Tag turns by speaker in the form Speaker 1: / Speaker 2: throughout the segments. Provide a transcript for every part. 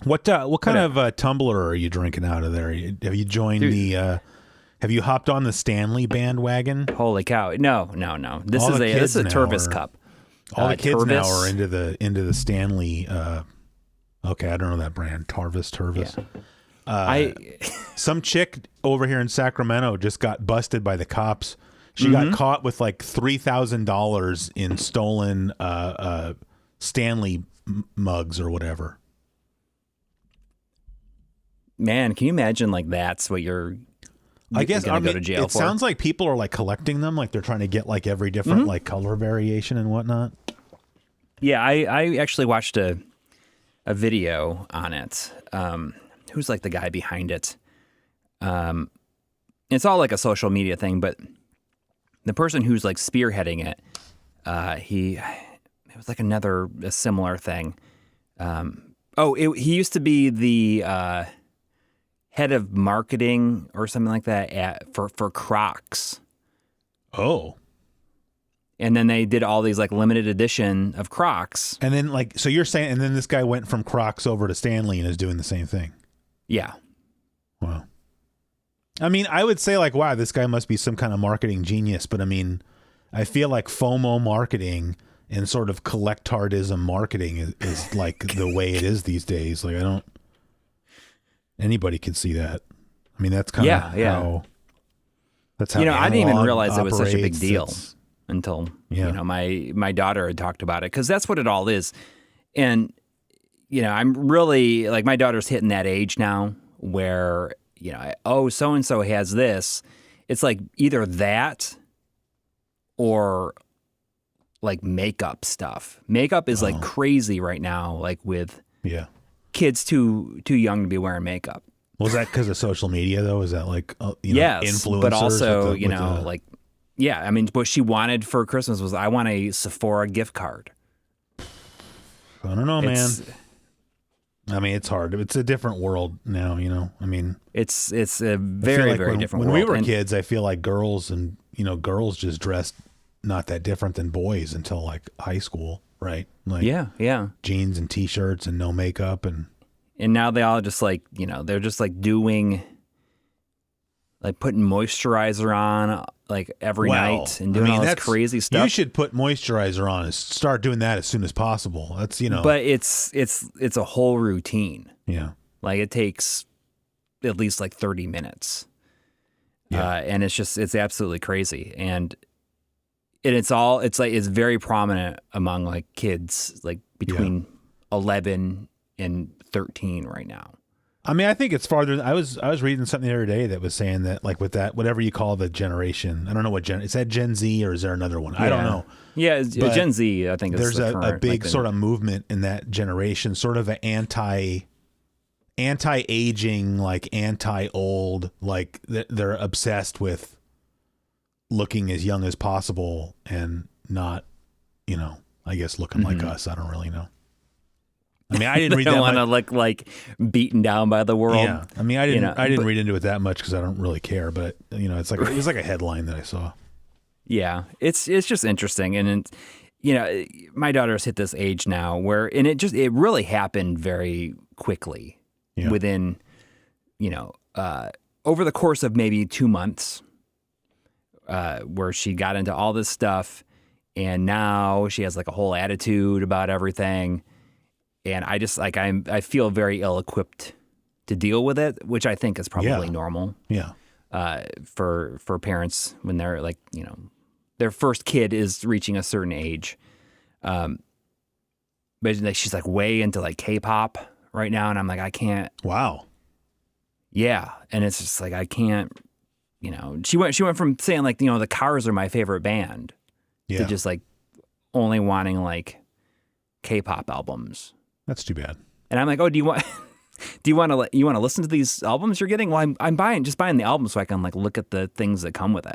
Speaker 1: What kind of tumbler are you drinking out of there? Have you joined have you hopped on the Stanley bandwagon?
Speaker 2: Holy cow. No. This is a Tervis cup.
Speaker 1: All the kids now are into the Stanley. Okay, I don't know that brand. Tervis. Yeah. Some chick over here in Sacramento just got busted by the cops. She got caught with like $3,000 in stolen Stanley mugs or whatever.
Speaker 2: Man, can you imagine like that's what you're gonna go to jail for?
Speaker 1: It sounds like people are like collecting them, like they're trying to get like every different like color variation and whatnot.
Speaker 2: Yeah, I actually watched a video on it. Who's like the guy behind it? It's all like a social media thing, but the person who's like spearheading it, it was like a similar thing. He used to be the head of marketing or something like that for Crocs.
Speaker 1: Oh.
Speaker 2: And then they did all these like limited edition of Crocs.
Speaker 1: And then like, so you're saying, and then this guy went from Crocs over to Stanley and is doing the same thing.
Speaker 2: Yeah.
Speaker 1: Wow. I mean, I would say like, wow, this guy must be some kind of marketing genius. But I mean, I feel like FOMO marketing and sort of collectardism marketing is like the way it is these days. Like anybody can see that. I mean, that's kind of how. That's how.
Speaker 2: I didn't even realize it was such a big deal
Speaker 1: It's,
Speaker 2: until my daughter had talked about it, because that's what it all is. And I'm really like, my daughter's hitting that age now where so and so has this. It's like either that or like makeup stuff. Makeup is like crazy right now, like with kids too young to be wearing makeup.
Speaker 1: Was that because of social media though? Is that like
Speaker 2: yes,
Speaker 1: influencers?
Speaker 2: But also I mean, what she wanted for Christmas was, I want a Sephora gift card.
Speaker 1: I don't know, man. I mean, it's hard. It's a different world now, I mean,
Speaker 2: it's a very, very different world.
Speaker 1: When we were kids, I feel like girls girls just dressed not that different than boys until like high school, right? Like jeans and t-shirts and no makeup and
Speaker 2: now they all just like, they're just like doing, like putting moisturizer on like every night and doing all this crazy stuff.
Speaker 1: You should put moisturizer on and start doing that as soon as possible. That's,
Speaker 2: But it's a whole routine.
Speaker 1: Yeah.
Speaker 2: Like it takes at least like 30 minutes. Yeah. And it's absolutely crazy. And it's very prominent among like kids, like between 11 and 13 right now.
Speaker 1: I mean, I think it's farther. I was reading something the other day that was saying that like with that, whatever you call the generation, I don't know what is that Gen Z or is there another one? I don't know.
Speaker 2: Yeah, Gen Z, I think
Speaker 1: there's a big sort of movement in that generation, sort of an anti-aging, like anti-old, like they're obsessed with looking as young as possible and not, I guess looking like us. I don't really know. I mean, I didn't read that.
Speaker 2: Want to look like beaten down by the world.
Speaker 1: Yeah, I mean, I didn't read into it that much because I don't really care. But it's like it was like a headline that I saw.
Speaker 2: Yeah, it's just interesting, and my daughter's hit this age now where, and it really happened very quickly within, over the course of maybe 2 months, where she got into all this stuff, and now she has like a whole attitude about everything. And I just like, I feel very ill-equipped to deal with it, which I think is probably normal. Yeah. For parents when they're like, their first kid is reaching a certain age. But she's like way into like K-pop right now. And I'm like, I can't.
Speaker 1: Wow.
Speaker 2: Yeah. And it's just like, I can't, she went from saying like, the Cars are my favorite band to just like only wanting like K-pop albums.
Speaker 1: That's too bad.
Speaker 2: And I'm like, oh, do you want to listen to these albums you're getting? Well, I'm buying the album so I can like look at the things that come with it.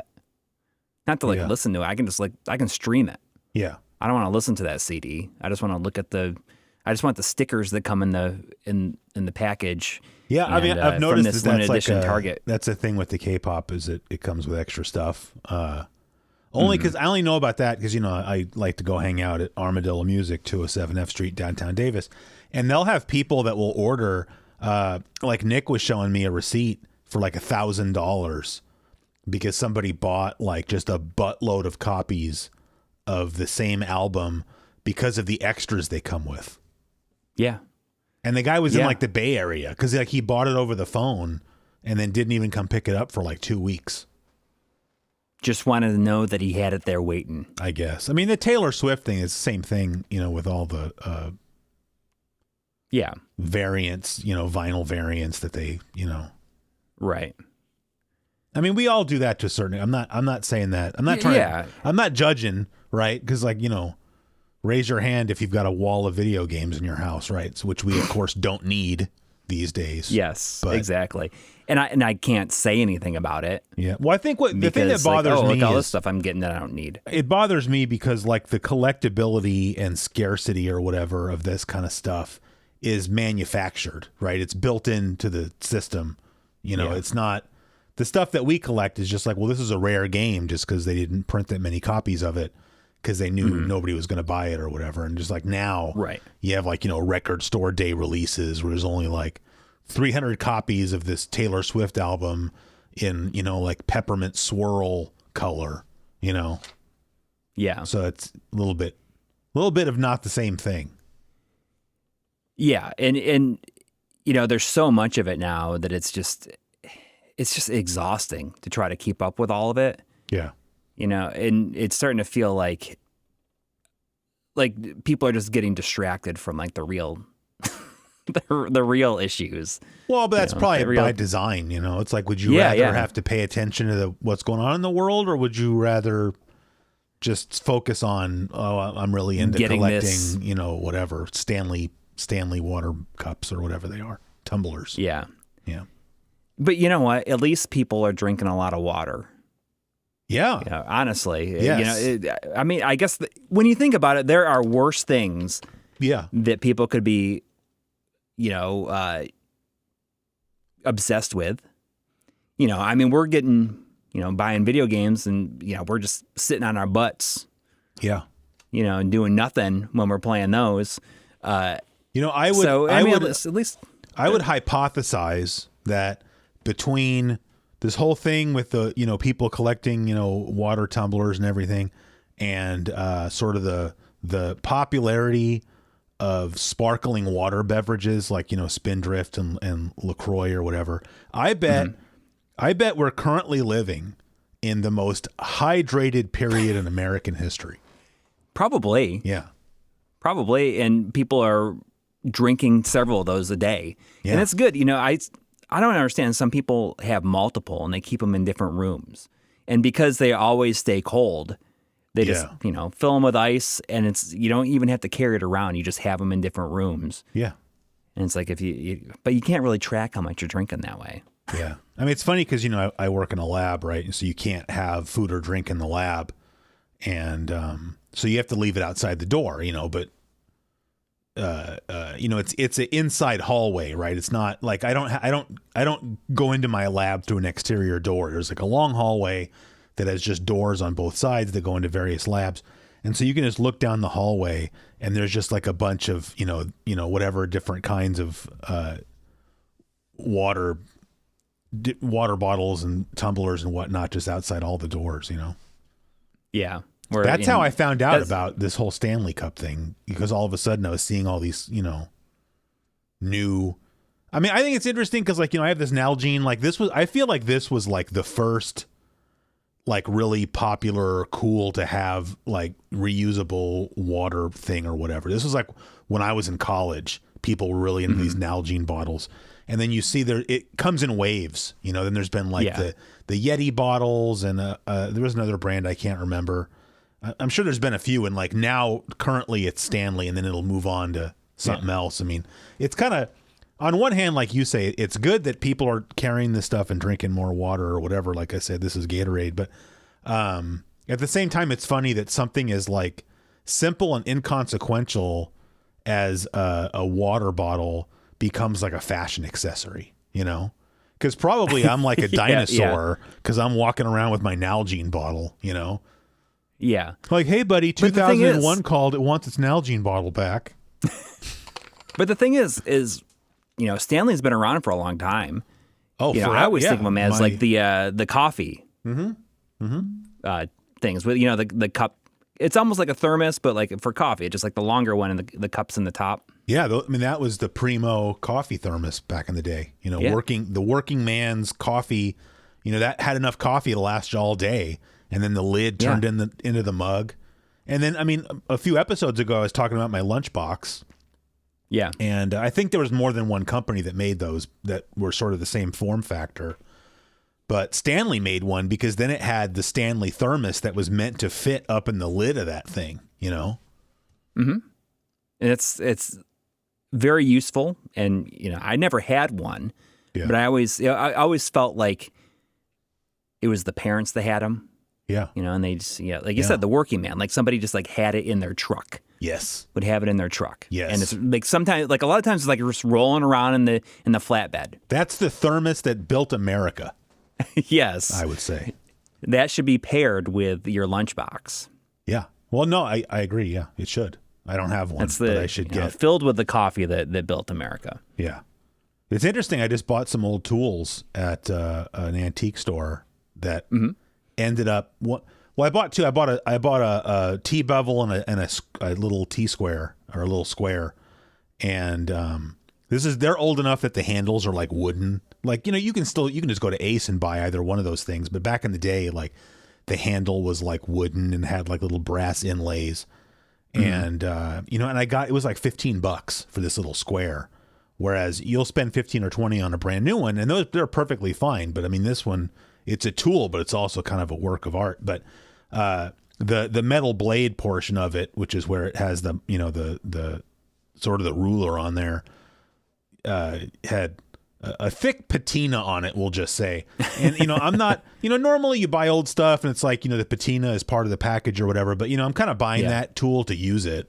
Speaker 2: Not to like listen to it. I can just I can stream it.
Speaker 1: Yeah.
Speaker 2: I don't want to listen to that CD. I just want to look at I just want the stickers that come in the package.
Speaker 1: Yeah,
Speaker 2: and,
Speaker 1: I mean, I've noticed
Speaker 2: this
Speaker 1: that's like
Speaker 2: Target.
Speaker 1: That's the thing with the K-pop is it comes with extra stuff. Only because I only know about that because I like to go hang out at Armadillo Music, 207 F Street, downtown Davis, And they'll have people that will order, like Nick was showing me a receipt for like $1,000 because somebody bought like just a buttload of copies of the same album because of the extras they come with.
Speaker 2: Yeah.
Speaker 1: And the guy was in like the Bay Area because like he bought it over the phone and then didn't even come pick it up for like 2 weeks.
Speaker 2: Just wanted to know that he had it there waiting.
Speaker 1: I guess. I mean, the Taylor Swift thing is the same thing, you know, with all the variants, you know, vinyl variants that they, you know.
Speaker 2: Right.
Speaker 1: I mean, we all do that to a certain. I'm not saying that. I'm not trying. I'm not judging, right? Because like, you know, raise your hand if you've got a wall of video games in your house, right? So, which we of course don't need these days.
Speaker 2: Yes,
Speaker 1: but,
Speaker 2: exactly. And I can't say anything about it.
Speaker 1: Yeah. Well, I think the thing that bothers me
Speaker 2: look, all this
Speaker 1: is
Speaker 2: stuff I'm getting that I don't need.
Speaker 1: It bothers me because like the collectibility and scarcity or whatever of this kind of stuff is manufactured, right? It's built into the system. You know, it's not the stuff that we collect is just like, well, this is a rare game just because they didn't print that many copies of it because they knew nobody was going to buy it or whatever. And just like now, you have like, you know, record store day releases where there's only like 300 copies of this Taylor Swift album in, you know, like peppermint swirl color, you know?
Speaker 2: Yeah.
Speaker 1: So it's a little bit of not the same thing.
Speaker 2: Yeah. And, you know, there's so much of it now that it's just exhausting to try to keep up with all of it.
Speaker 1: Yeah.
Speaker 2: You know, and it's starting to feel like people are just getting distracted from like the real the real issues.
Speaker 1: Well, but that's probably by design, you know. It's like, would you rather have to pay attention to what's going on in the world, or would you rather just focus on, I'm really into collecting, you know, whatever, Stanley water cups or whatever they are, tumblers.
Speaker 2: Yeah.
Speaker 1: Yeah.
Speaker 2: But you know what? At least people are drinking a lot of water.
Speaker 1: Yeah.
Speaker 2: You know, honestly.
Speaker 1: Yes.
Speaker 2: You know, I mean, I guess when you think about it, there are worse things that people could be, you know, obsessed with. You know, I mean, we're getting, you know, buying video games and, you know, we're just sitting on our butts.
Speaker 1: Yeah.
Speaker 2: You know, and doing nothing when we're playing those.
Speaker 1: You know, I would hypothesize that between this whole thing with the, you know, people collecting, you know, water tumblers and everything, and sort of the popularity of sparkling water beverages like, you know, Spindrift and LaCroix or whatever, I bet we're currently living in the most hydrated period in American history.
Speaker 2: Probably.
Speaker 1: Yeah.
Speaker 2: Probably. And people are drinking several of those a day. Yeah. And it's good. You know, I don't understand. Some people have multiple and they keep them in different rooms. And because they always stay cold, they just, you know, fill them with ice, and you don't even have to carry it around. You just have them in different rooms. Yeah. And it's like but you can't really track how much you're drinking that way.
Speaker 1: Yeah. I mean, it's funny because, you know, I work in a lab, right? So you can't have food or drink in the lab. And so you have to leave it outside the door, you know, but you know, it's an inside hallway, right? It's not like I don't go into my lab through an exterior door. There's like a long hallway that has just doors on both sides that go into various labs. And so you can just look down the hallway and there's just like a bunch of, you know, whatever different kinds of water bottles and tumblers and whatnot just outside all the doors, you know?
Speaker 2: Yeah.
Speaker 1: That's how I found out about this whole Stanley Cup thing, because all of a sudden I was seeing all these, you know, new. I mean, I think it's interesting because, like, you know, I have this Nalgene. Like, I feel like this was like the first, like, really popular, cool to have, like, reusable water thing or whatever. This was like when I was in college, people were really into these Nalgene bottles. And then you see it comes in waves, you know. Then there's been like the Yeti bottles, and there was another brand I can't remember. I'm sure there's been a few, and like now currently it's Stanley, and then it'll move on to something else. I mean, it's kind of, on one hand, like you say, it's good that people are carrying this stuff and drinking more water or whatever. Like I said, this is Gatorade, but at the same time, it's funny that something as like simple and inconsequential as a water bottle becomes like a fashion accessory, you know? Because probably I'm like a dinosaur because I'm walking around with my Nalgene bottle, you know?
Speaker 2: Yeah.
Speaker 1: Like, hey, buddy, 2001 called. It wants its Nalgene bottle back.
Speaker 2: But the thing is, Stanley's been around for a long time.
Speaker 1: Oh,
Speaker 2: I always think of them as like the coffee things with the cup. It's almost like a thermos, but like for coffee, just like the longer one and the cups in the top.
Speaker 1: Yeah, I mean that was the primo coffee thermos back in the day. The working man's coffee. That had enough coffee to last you all day, and then the lid turned into the mug. And then, I mean, a few episodes ago, I was talking about my lunchbox.
Speaker 2: Yeah,
Speaker 1: and I think there was more than one company that made those that were sort of the same form factor. But Stanley made one because then it had the Stanley thermos that was meant to fit up in the lid of that thing,
Speaker 2: Mm-hmm. And it's very useful. And, I never had one, but I always felt like it was the parents that had them.
Speaker 1: Yeah.
Speaker 2: And they just, like you said, the working man, like somebody just like had it in their truck.
Speaker 1: Yes.
Speaker 2: Would have it in their truck.
Speaker 1: Yes.
Speaker 2: And it's like sometimes, like a lot of times it's like you're just rolling around in the flatbed.
Speaker 1: That's the thermos that built America.
Speaker 2: Yes.
Speaker 1: I would say.
Speaker 2: That should be paired with your lunchbox.
Speaker 1: Yeah. Well, no, I agree. Yeah, it should. I don't have one, but I should get.
Speaker 2: Filled with the coffee that built America.
Speaker 1: Yeah. It's interesting. I just bought some old tools at an antique store that ended up. Well, I bought two. I bought a T bevel and a little T square or a little square, and they're old enough that the handles are like wooden. Like, you can just go to Ace and buy either one of those things. But back in the day, like the handle was like wooden and had like little brass inlays. And, and it was like $15 for this little square. Whereas you'll spend 15 or 20 on a brand new one. And they're perfectly fine. But I mean, this one, it's a tool, but it's also kind of a work of art. But, the metal blade portion of it, which is where it has the sort of the ruler on there, had a thick patina on it, we'll just say. And, I'm not, normally you buy old stuff and it's like, the patina is part of the package or whatever, but, I'm kind of buying that tool to use it.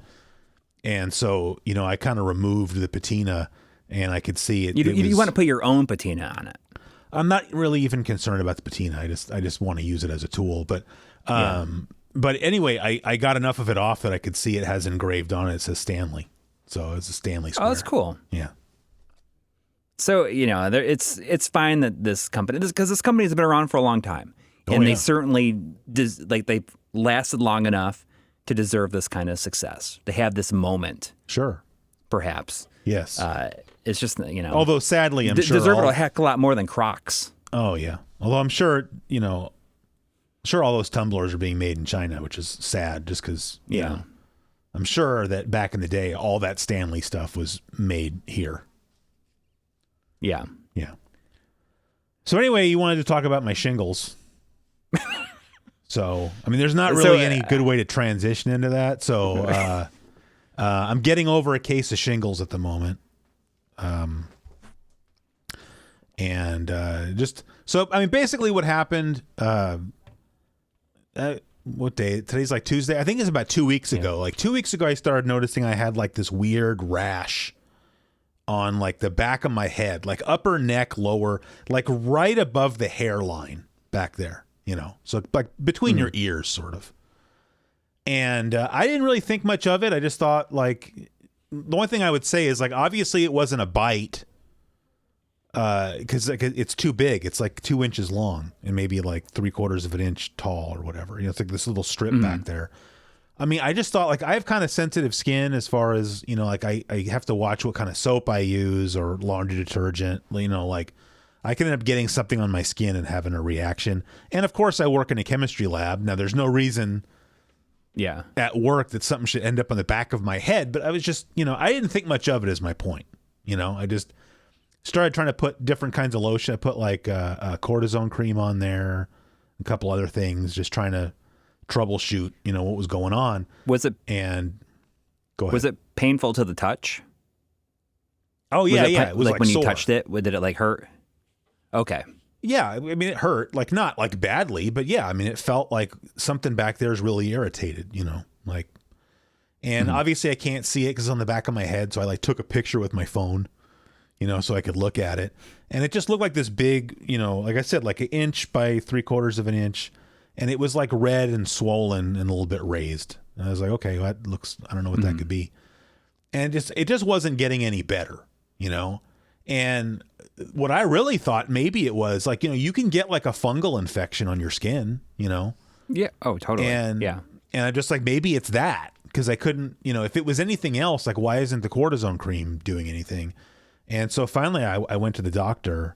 Speaker 1: And so, I kind of removed the patina and I could see it.
Speaker 2: You want to put your own patina on it.
Speaker 1: I'm not really even concerned about the patina. I just want to use it as a tool. But, but anyway, I got enough of it off that I could see it has engraved on it. It says Stanley. So it's a Stanley square.
Speaker 2: Oh, that's cool.
Speaker 1: Yeah.
Speaker 2: So, it's fine that this company, because this company has been around for a long time. And they certainly, they've lasted long enough to deserve this kind of success, to have this moment.
Speaker 1: Sure.
Speaker 2: Perhaps.
Speaker 1: Yes.
Speaker 2: It's just,
Speaker 1: Although sadly, I'm sure.
Speaker 2: Deserve it a heck of a lot more than Crocs.
Speaker 1: Oh, yeah. Although I'm sure, sure all those tumblers are being made in China, which is sad just because, I'm sure that back in the day, all that Stanley stuff was made here.
Speaker 2: Yeah.
Speaker 1: Yeah. So anyway, you wanted to talk about my shingles. So, I mean, there's not really any good way to transition into that. So, I'm getting over a case of shingles at the moment. Basically what happened, what day? Today's like Tuesday. I think it's about 2 weeks ago. Like 2 weeks ago, I started noticing I had like this weird rash on like the back of my head, like upper neck, lower, like right above the hairline back there, so like between your ears sort of. And I didn't really think much of it. I just thought like, the only thing I would say is like, obviously it wasn't a bite because it's too big. It's like 2 inches long and maybe like 3/4 of an inch tall or whatever. It's like this little strip back there. I mean, I just thought like I have kind of sensitive skin as far as, like I have to watch what kind of soap I use or laundry detergent, like I can end up getting something on my skin and having a reaction. And of course I work in a chemistry lab. Now there's no reason at work that something should end up on the back of my head, but I was just, I didn't think much of it as my point. I just started trying to put different kinds of lotion. I put like a cortisone cream on there, a couple other things, just trying to troubleshoot, what was going on.
Speaker 2: Was it?
Speaker 1: And go ahead.
Speaker 2: Was it painful to the touch?
Speaker 1: Oh yeah, it was
Speaker 2: like when
Speaker 1: sore.
Speaker 2: you touched it. Did it like hurt? Okay.
Speaker 1: Yeah, I mean it hurt, like not like badly, but yeah, I mean it felt like something back there is really irritated, like. And obviously I can't see it because it's on the back of my head, so I like took a picture with my phone, so I could look at it, and it just looked like this big, like I said, like 1 inch by 3/4 of an inch. And it was like red and swollen and a little bit raised. And I was like, okay, well, that looks, I don't know what that could be. And it just wasn't getting any better, you know? And what I really thought maybe it was like, you know, you can get like a fungal infection on your skin, you know?
Speaker 2: Yeah. Oh, totally.
Speaker 1: And I'm just like, maybe it's that, because I couldn't, you know, if it was anything else, like why isn't the cortisone cream doing anything? And so finally I went to the doctor,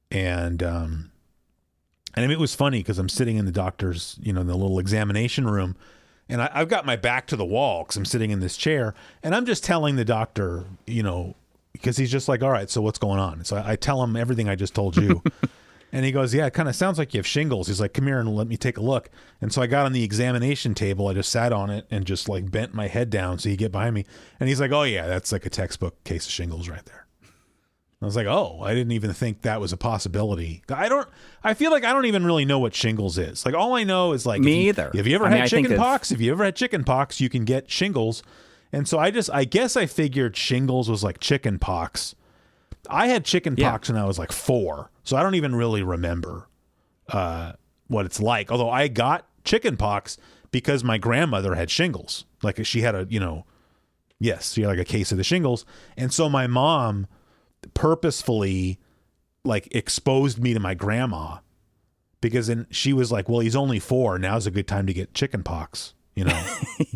Speaker 1: and I mean, it was funny because I'm sitting in the doctor's, you know, in the little examination room, and I've got my back to the wall because I'm sitting in this chair, and I'm just telling the doctor, you know, because he's just like, all right, so what's going on? So I tell him everything I just told you. And he goes, yeah, it kind of sounds like you have shingles. He's like, come here and let me take a look. And so I got on the examination table. I just sat on it and just like bent my head down so he get behind me. And he's like, oh yeah, that's like a textbook case of shingles right there. I was like, oh, I didn't even think that was a possibility. I feel like I don't even really know what shingles is. Like all I know is like,
Speaker 2: me either.
Speaker 1: Have you ever had chicken pox? If you ever had chicken pox, you can get shingles. And so I guess I figured shingles was like chicken pox. I had chicken pox when I was like 4, so I don't even really remember what it's like. Although I got chicken pox because my grandmother had shingles. Like she had she had like a case of the shingles. And so my mom purposefully like exposed me to my grandma, because she was like, well, he's only 4. Now's a good time to get chicken pox. You know,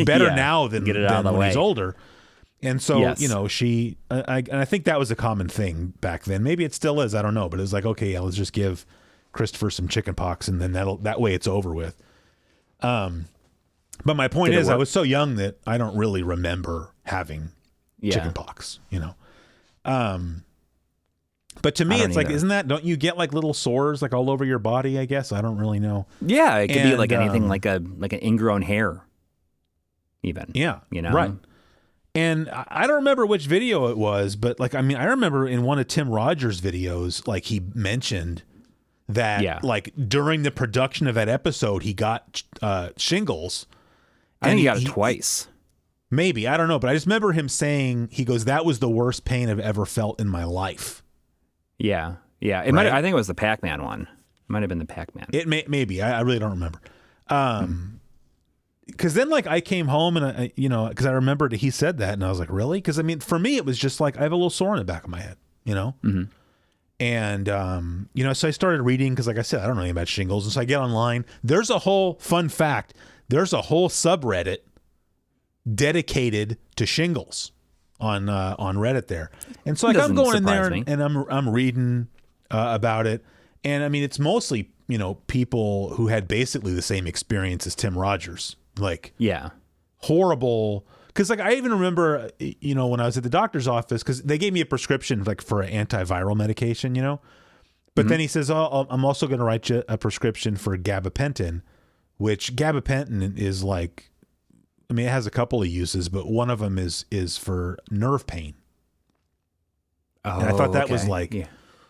Speaker 1: better now than when he's older. And so, you know, I think that was a common thing back then. Maybe it still is. I don't know. But it was like, okay, let's just give Christopher some chicken pox, and then that way it's over with. But my point is, I was so young that I don't really remember having chicken pox, you know. But to me, it's like, don't you get like little sores like all over your body, I guess? I don't really know.
Speaker 2: Yeah, it could be like anything like an ingrown hair even.
Speaker 1: Yeah,
Speaker 2: you know?
Speaker 1: Right. And I don't remember which video it was, but like, I mean, I remember in one of Tim Rogers' videos, like he mentioned that like during the production of that episode, he got shingles.
Speaker 2: I think he got it twice.
Speaker 1: Maybe, I don't know. But I just remember him saying, he goes, that was the worst pain I've ever felt in my life.
Speaker 2: Yeah. Yeah. I think it was the Pac-Man one. It might have been the Pac-Man.
Speaker 1: It maybe. I really don't remember. Because then, like, I came home and because I remembered he said that, and I was like, really? Because I mean, for me, it was just like I have a little sore in the back of my head, you know. Mm-hmm. And so I started reading because, like I said, I don't know anything about shingles, and so I get online. There's a whole fun fact. There's a whole subreddit dedicated to shingles on Reddit there, and so like I'm going in there and I'm reading about it, and I mean, it's mostly people who had basically the same experience as Tim Rogers. Like, horrible. Because like I even remember, when I was at the doctor's office, because they gave me a prescription like for an antiviral medication, but then he says, "Oh, I'm also going to write you a prescription for gabapentin," which gabapentin is like, I mean, it has a couple of uses, but one of them is for nerve pain. Oh, and I thought that was like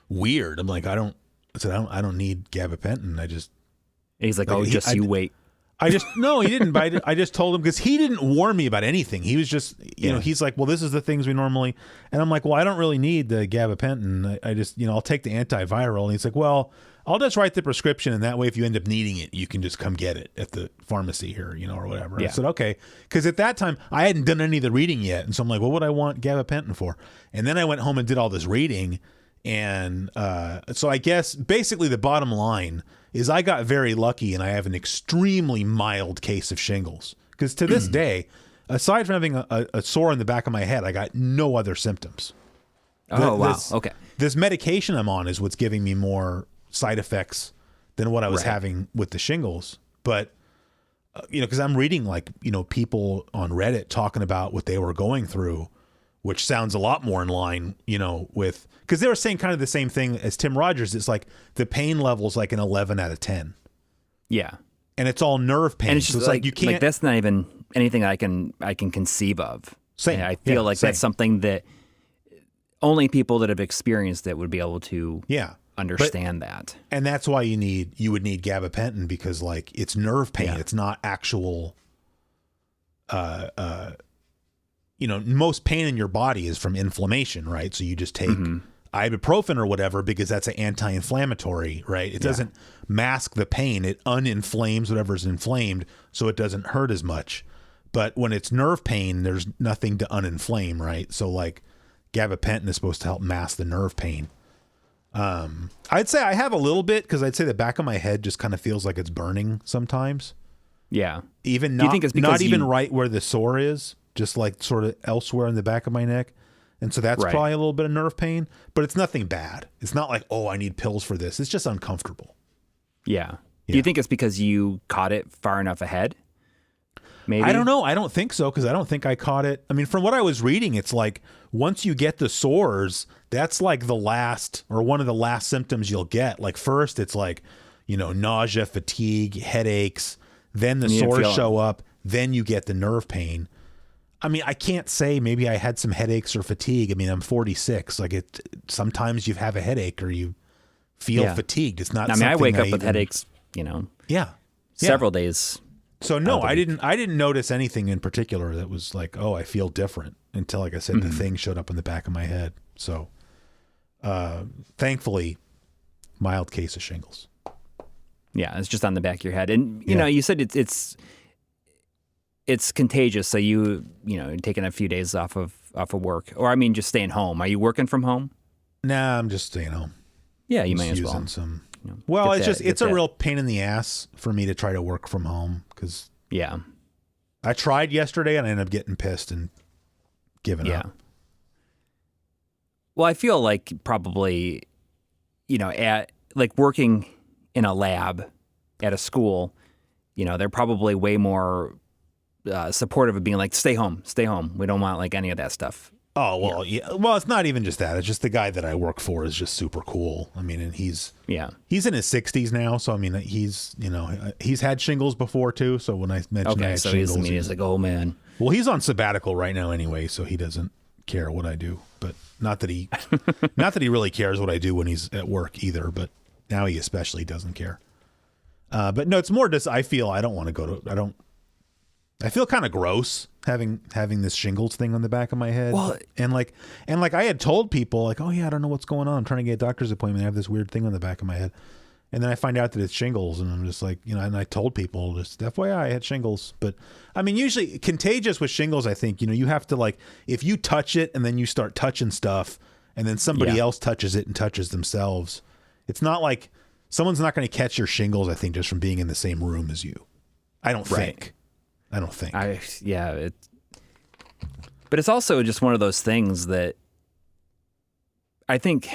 Speaker 1: weird. I'm like, I don't need gabapentin.
Speaker 2: He's like, you wait.
Speaker 1: No, he didn't. But I just told him, because he didn't warn me about anything. He was just, he's like, well, this is the things we normally, and I'm like, well, I don't really need the gabapentin. I just, I'll take the antiviral. And he's like, well, I'll just write the prescription, and that way, if you end up needing it, you can just come get it at the pharmacy here, or whatever. Yeah. I said, okay, because at that time I hadn't done any of the reading yet, and so I'm like, what would I want gabapentin for? And then I went home and did all this reading, and so I guess basically the bottom line is I got very lucky, and I have an extremely mild case of shingles. Because to this day, aside from having a sore in the back of my head, I got no other symptoms.
Speaker 2: Wow. Okay.
Speaker 1: This medication I'm on is what's giving me more side effects than what I was having with the shingles. But, because I'm reading people on Reddit talking about what they were going through, which sounds a lot more in line, with, because they were saying kind of the same thing as Tim Rogers. It's like the pain level's like an 11 out of 10.
Speaker 2: Yeah.
Speaker 1: And it's all nerve pain.
Speaker 2: And it's just so it's like you can't, that's not even anything I can conceive of.
Speaker 1: Same.
Speaker 2: I feel like that's something that only people that have experienced it would be able to understand that. And
Speaker 1: that's why you would need gabapentin, because like it's nerve pain. Yeah. It's not actual, most pain in your body is from inflammation, right? So you just take ibuprofen or whatever, because that's an anti-inflammatory, right? It doesn't mask the pain. It uninflames whatever's inflamed, so it doesn't hurt as much. But when it's nerve pain, there's nothing to uninflame, right? So like gabapentin is supposed to help mask the nerve pain. I'd say I have a little bit because I'd say the back of my head just kind of feels like it's burning sometimes.
Speaker 2: Yeah.
Speaker 1: Even
Speaker 2: Do you think it's because
Speaker 1: not even right where the sore is, just like sort of elsewhere in the back of my neck. And so that's probably a little bit of nerve pain, but it's nothing bad. It's not like, oh, I need pills for this. It's just uncomfortable.
Speaker 2: Yeah. Do you think it's because you caught it far enough ahead? Maybe.
Speaker 1: I don't know. I don't think so because I don't think I caught it. I mean, from what I was reading, it's like once you get the sores, that's like the last or one of the last symptoms you'll get. Like first, it's like, nausea, fatigue, headaches. Then the sores show up. Then you get the nerve pain. I mean, I can't say maybe I had some headaches or fatigue. I mean, I'm 46. Like sometimes you have a headache or you feel fatigued. It's not.
Speaker 2: I mean, I wake up with headaches. Several days.
Speaker 1: So no, I didn't notice anything in particular that was like, oh, I feel different until, like I said, the thing showed up in the back of my head. So, thankfully, mild case of shingles.
Speaker 2: Yeah, it's just on the back of your head, and you said it's contagious. So taking a few days off of work, or I mean, just staying home. Are you working from home?
Speaker 1: Nah, I'm just staying home.
Speaker 2: Yeah, you may as well.
Speaker 1: Well, it's a real pain in the ass for me to try to work from home because I tried yesterday and I ended up getting pissed and giving up.
Speaker 2: Well, I feel like probably, at like working in a lab at a school, they're probably way more supportive of being like, stay home. We don't want like any of that stuff.
Speaker 1: Oh, well, yeah. Well, it's not even just that. It's just the guy that I work for is just super cool. I mean, and he's in his 60s now. So, I mean, he's had shingles before too. So when I mentioned I had shingles,
Speaker 2: he's like, oh man.
Speaker 1: Well, he's on sabbatical right now anyway. So he doesn't care what I do, but not that he really cares what I do when he's at work either. But now he especially doesn't care. But no, it's more just, I feel I don't want to go to, I feel kind of gross having this shingles thing on the back of my head.
Speaker 2: Well,
Speaker 1: and like I had told people like, oh yeah, I don't know what's going on. I'm trying to get a doctor's appointment. I have this weird thing on the back of my head. And then I find out that it's shingles and I'm just like, and I told people just FYI I had shingles. But I mean, usually contagious with shingles, I think, you have to like, if you touch it and then you start touching stuff and then somebody else touches it and touches themselves, it's not like someone's not going to catch your shingles, I think, just from being in the same room as you. I don't think.
Speaker 2: But it's also just one of those things that I think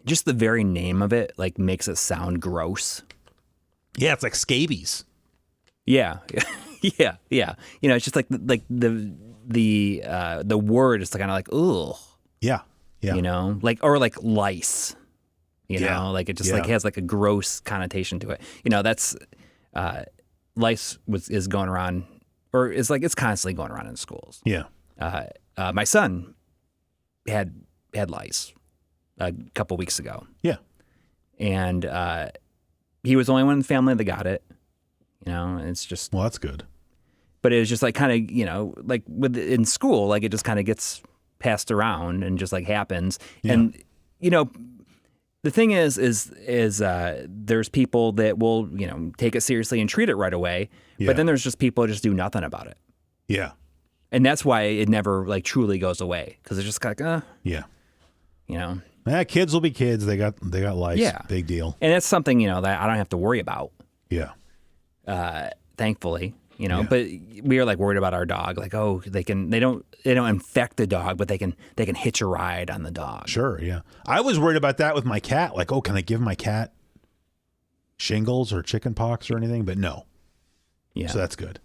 Speaker 2: just the very name of it like makes it sound gross.
Speaker 1: Yeah, it's like scabies.
Speaker 2: Yeah. Yeah. It's just like the word is kind of like, ugh.
Speaker 1: Yeah.
Speaker 2: Or like lice. Like it just like has like a gross connotation to it. That's lice is going around. Or it's like it's constantly going around in schools.
Speaker 1: Yeah.
Speaker 2: My son had lice a couple weeks ago.
Speaker 1: Yeah.
Speaker 2: And he was the only one in the family that got it. It's just
Speaker 1: that's good.
Speaker 2: But it was just like kind of like in school, like it just kind of gets passed around and just like happens. Yeah. And the thing is there's people that will take it seriously and treat it right away. Yeah. But then there's just people that just do nothing about it.
Speaker 1: Yeah.
Speaker 2: And that's why it never like truly goes away because it's just like,
Speaker 1: yeah. Kids will be kids. They got lice.
Speaker 2: Yeah.
Speaker 1: Big deal.
Speaker 2: And it's something, that I don't have to worry about.
Speaker 1: Yeah.
Speaker 2: Thankfully, but we are like worried about our dog. Like, oh, they don't infect the dog, but they can hitch a ride on the dog.
Speaker 1: Sure. Yeah. I was worried about that with my cat. Like, oh, can I give my cat shingles or chicken pox or anything? But no. Yeah. So that's good.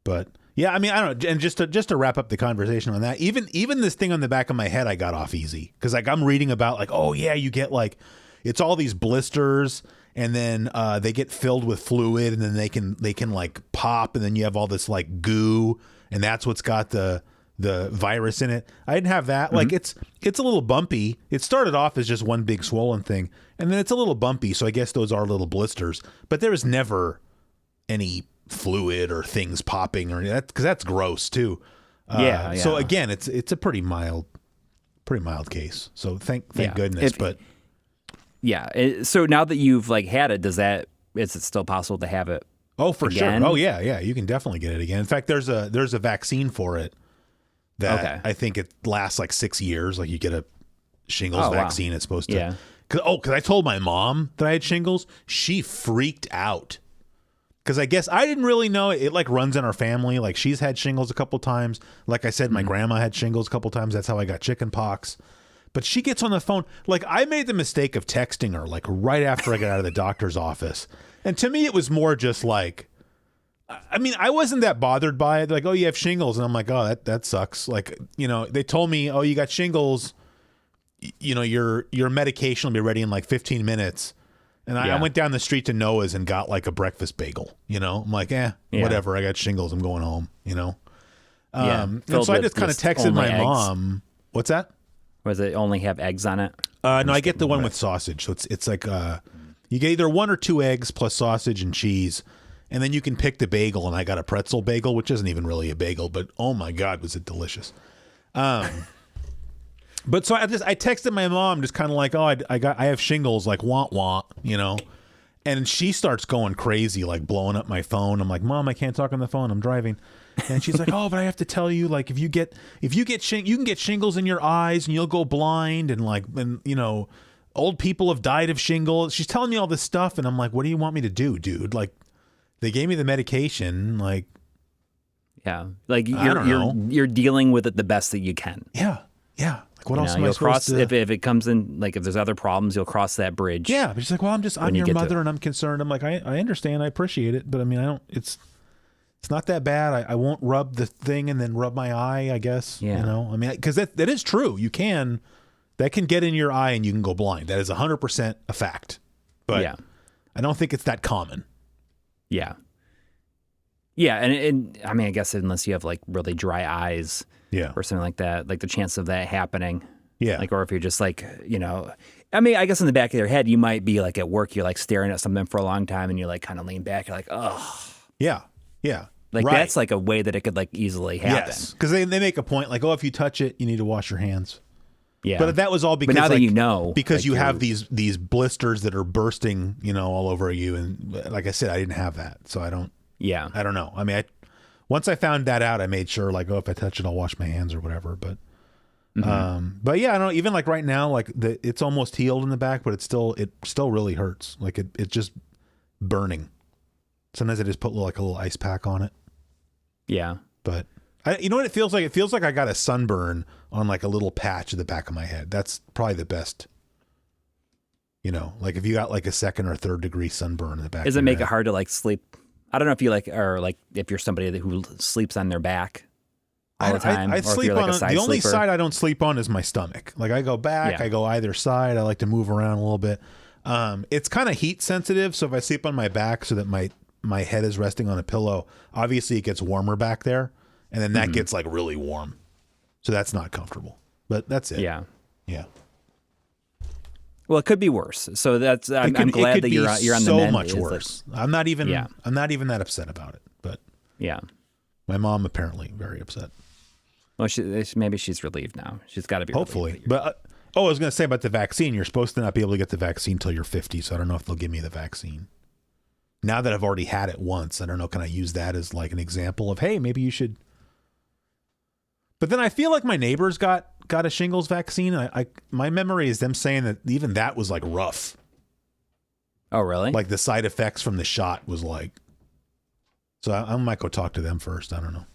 Speaker 1: But yeah, I mean, I don't know. And just to wrap up the conversation on that, even this thing on the back of my head, I got off easy because like I'm reading about like, oh yeah, you get like, it's all these blisters and then they get filled with fluid and then they can like pop and then you have all this like goo and that's what's got the virus in it. I didn't have that. Mm-hmm. Like it's a little bumpy. It started off as just one big swollen thing and then it's a little bumpy. So I guess those are little blisters, but there was never any fluid or things popping or that because that's gross too. Yeah. So again, it's a pretty mild case. So thank goodness. So
Speaker 2: now that you've like had it, is it still possible to have it?
Speaker 1: Oh, for
Speaker 2: again?
Speaker 1: sure. Oh, yeah. You can definitely get it again. In fact, there's a vaccine for it that I think it lasts like 6 years. Like you get a shingles vaccine. Wow. It's supposed to.
Speaker 2: Yeah.
Speaker 1: Because I told my mom that I had shingles. She freaked out. Because I guess I didn't really know it like runs in our family. Like she's had shingles a couple times. Like I said, my grandma had shingles a couple times. That's how I got chicken pox. But she gets on the phone. Like I made the mistake of texting her like right after I got out of the doctor's office. And to me, it was more just like, I mean, I wasn't that bothered by it. Like, oh, you have shingles. And I'm like, oh, that sucks. Like, you know, they told me, oh, you got shingles. You know, your medication will be ready in like 15 minutes. And I went down the street to Noah's and got like a breakfast bagel. You know, I'm like, whatever. I got shingles. I'm going home. You know. And so I just kind of texted my mom. What's that?
Speaker 2: Was it only have eggs on it?
Speaker 1: No, I get the one with sausage. So it's like you get either 1 or 2 eggs plus sausage and cheese, and then you can pick the bagel. And I got a pretzel bagel, which isn't even really a bagel, but oh my god, was it delicious! But so I texted my mom, just kind of like, oh, I have shingles, like wah, you know, and she starts going crazy, like blowing up my phone. I'm like, Mom, I can't talk on the phone. I'm driving. And she's like, oh, but I have to tell you, like, if you get you can get shingles in your eyes and you'll go blind, and you know, old people have died of shingles. She's telling me all this stuff, and I'm like, what do you want me to do, dude? Like, they gave me the medication, like,
Speaker 2: like you're dealing with it the best that you can.
Speaker 1: Yeah. Like, what else am I supposed to?
Speaker 2: If it comes in, like, if there's other problems, you'll cross that bridge.
Speaker 1: Yeah, but she's like, well, I'm your mother, and I'm concerned. I'm like, I understand, I appreciate it, but I mean, it's not that bad. I won't rub the thing and then rub my eye, I guess. Yeah. You know, I mean, because that is true. That can get in your eye and you can go blind. That is 100% a fact. But I don't think it's that common.
Speaker 2: Yeah. Yeah, and I mean, I guess unless you have like really dry eyes, or something like that, like the chance of that happening, like, or if you're just like, you know, I mean, I guess in the back of your head, you might be like at work, you're like staring at something for a long time, and you like kind of lean back, you're like, oh,
Speaker 1: yeah,
Speaker 2: like that's like a way that it could like easily happen.
Speaker 1: Yes, because they make a point like, oh, if you touch it, you need to wash your hands. Yeah, but that was all because,
Speaker 2: but now
Speaker 1: like,
Speaker 2: that you know,
Speaker 1: because
Speaker 2: like
Speaker 1: you have these blisters that are bursting, you know, all over you, and like I said, I didn't have that, so I don't. Yeah, I don't know. I mean, once I found that out, I made sure, like, oh, if I touch it, I'll wash my hands or whatever. But, but yeah, I don't know. Even like right now, like it's almost healed in the back, but it still really hurts. Like it's just burning. Sometimes I just put like a little ice pack on it. Yeah, but you know what it feels like? It feels like I got a sunburn on like a little patch at the back of my head. That's probably the best. You know, like if you got like a 2nd or 3rd degree sunburn in the back.
Speaker 2: Does it make it hard to like sleep? I don't know if you like, or like if you're somebody who sleeps on their back all the time.
Speaker 1: I sleep on the only side I don't sleep on is my stomach. Like I go back, I go either side. I like to move around a little bit. It's kind of heat sensitive, so if I sleep on my back so that my head is resting on a pillow, obviously it gets warmer back there, and then that gets like really warm. So that's not comfortable. But that's it. Yeah.
Speaker 2: Well, it could be worse. So that's I'm glad that you're on the mend.
Speaker 1: So much worse. Like, I'm not even that upset about it. But my mom apparently very upset.
Speaker 2: Well, maybe she's relieved now. She's got to be.
Speaker 1: Hopefully, but I was going to say about the vaccine. You're supposed to not be able to get the vaccine till you're 50. So I don't know if they'll give me the vaccine. Now that I've already had it once, I don't know. Can I use that as like an example of, hey, maybe you should? But then I feel like my neighbors got a shingles vaccine. My memory is them saying that even that was like rough.
Speaker 2: Oh, really?
Speaker 1: Like the side effects from the shot was like. So I might go talk to them first. I don't know.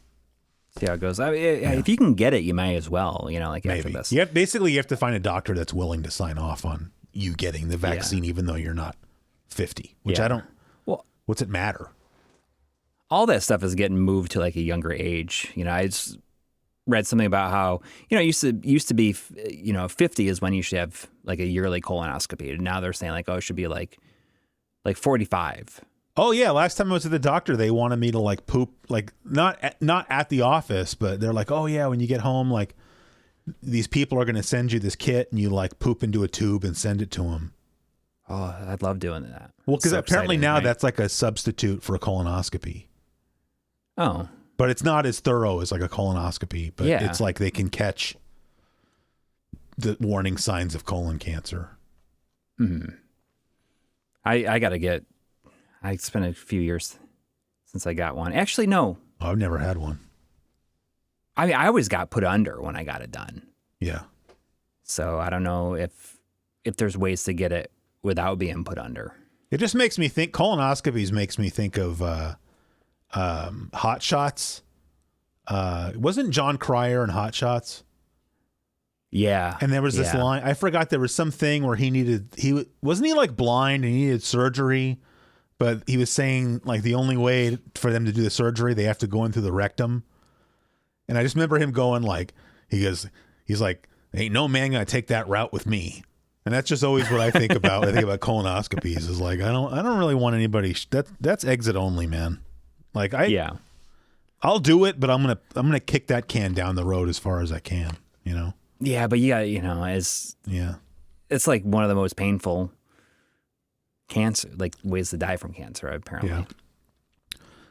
Speaker 2: See how it goes. I mean, if you can get it, you may as well. You know, like
Speaker 1: maybe.
Speaker 2: After this.
Speaker 1: You have to find a doctor that's willing to sign off on you getting the vaccine, even though you're not 50. Which I don't. Well, what's it matter?
Speaker 2: All that stuff is getting moved to like a younger age. You know, I just read something about how, you know, it used to be, you know, 50 is when you should have like a yearly colonoscopy. And now they're saying like, oh, it should be like 45.
Speaker 1: Oh yeah. Last time I was at the doctor, they wanted me to like poop, like not at the office, but they're like, oh yeah, when you get home, like these people are going to send you this kit and you like poop into a tube and send it to them.
Speaker 2: Oh, I'd love doing that.
Speaker 1: Well, because apparently now that's like a substitute for a colonoscopy.
Speaker 2: Oh.
Speaker 1: But it's not as thorough as like a colonoscopy, but it's like they can catch the warning signs of colon cancer.
Speaker 2: I spent a few years since I got one. Actually, no.
Speaker 1: Oh, I've never had one.
Speaker 2: I mean, I always got put under when I got it done.
Speaker 1: Yeah.
Speaker 2: So I don't know if there's ways to get it without being put under.
Speaker 1: It just makes me think, colonoscopies makes me think of Hot Shots. Wasn't John Cryer in Hot Shots?
Speaker 2: Yeah.
Speaker 1: And there was this line, I forgot, there was something where wasn't he like blind and he needed surgery, but he was saying like the only way for them to do the surgery, they have to go in through the rectum. And I just remember him going like, he's like, ain't no man gonna take that route with me. And that's just always what I think about. I think about colonoscopies is like, I don't really want anybody, that's exit only, man. Like I'll do it, but I'm gonna kick that can down the road as far as I can, you know?
Speaker 2: Yeah, but it's like one of the most painful cancer, like ways to die from cancer, apparently.
Speaker 1: Yeah.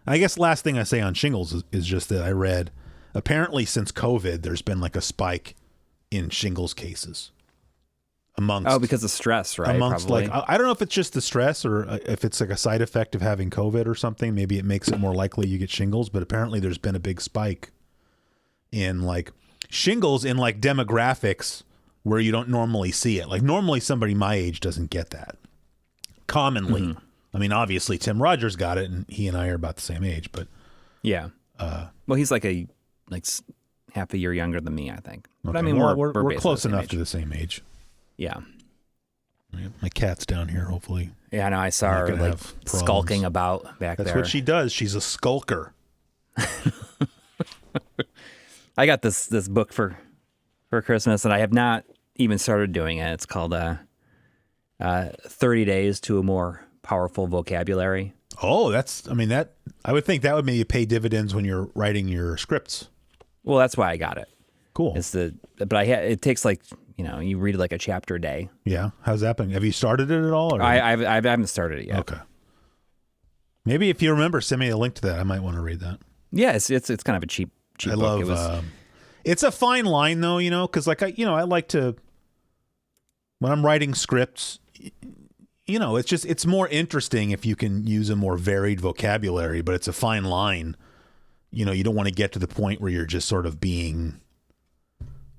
Speaker 1: I guess last thing I say on shingles is just that I read, apparently since COVID, there's been like a spike in shingles cases.
Speaker 2: Because of stress, right?
Speaker 1: Amongst
Speaker 2: probably.
Speaker 1: like, I don't know if it's just the stress or if it's like a side effect of having COVID or something. Maybe it makes it more likely you get shingles, but apparently there's been a big spike in like shingles in like demographics where you don't normally see it. Like normally somebody my age doesn't get that commonly. Mm-hmm. I mean, obviously Tim Rogers got it and he and I are about the same age, but
Speaker 2: yeah. Well, he's like half a year younger than me, I think. But
Speaker 1: okay.
Speaker 2: I mean,
Speaker 1: we're close enough to the same age.
Speaker 2: Yeah.
Speaker 1: My cat's down here, hopefully.
Speaker 2: Yeah, I know. I saw her like skulking about back there.
Speaker 1: That's what she does. She's a skulker.
Speaker 2: I got this book for Christmas, and I have not even started doing it. It's called 30 Days to a More Powerful Vocabulary.
Speaker 1: Oh, I would think that would maybe pay dividends when you're writing your scripts.
Speaker 2: Well, that's why I got it.
Speaker 1: Cool.
Speaker 2: It takes like, you read like a chapter a day.
Speaker 1: Yeah. How's that been? Have you started it at all? Or?
Speaker 2: I haven't started it yet.
Speaker 1: Okay. Maybe if you remember, send me a link to that. I might want to read that.
Speaker 2: Yeah, it's kind of a cheap book.
Speaker 1: I love. It's a fine line though, because like I like to when I'm writing scripts. It's more interesting if you can use a more varied vocabulary, but it's a fine line. You don't want to get to the point where you're just sort of being,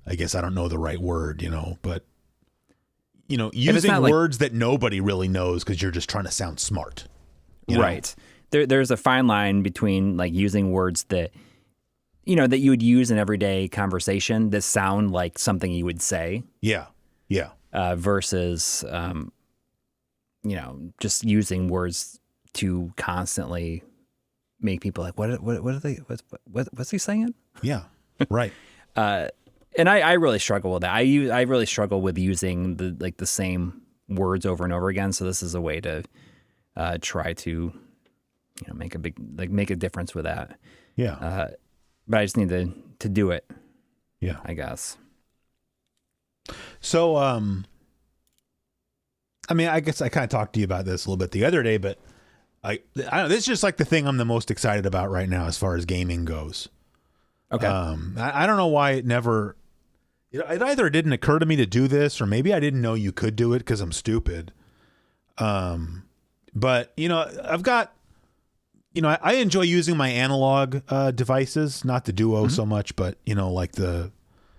Speaker 1: I guess I don't know the right word, but using words that nobody really knows because you're just trying to sound smart.
Speaker 2: Right. There's a fine line between like using words that, that you would use in everyday conversation that sound like something you would say. Yeah.
Speaker 1: Yeah.
Speaker 2: Versus, just using words to constantly make people like, what's he saying?
Speaker 1: Yeah. Right.
Speaker 2: And I really struggle with that. I really struggle with using the same words over and over again. So this is a way to try to make a difference with that.
Speaker 1: Yeah.
Speaker 2: But I just need to do it.
Speaker 1: Yeah.
Speaker 2: I guess.
Speaker 1: So I guess I kind of talked to you about this a little bit the other day, but I don't know, this is just like the thing I'm the most excited about right now as far as gaming goes.
Speaker 2: Okay.
Speaker 1: I don't know why it either didn't occur to me to do this, or maybe I didn't know you could do it because I'm stupid. But I've got, I enjoy using my analog devices, not the Duo so much, but like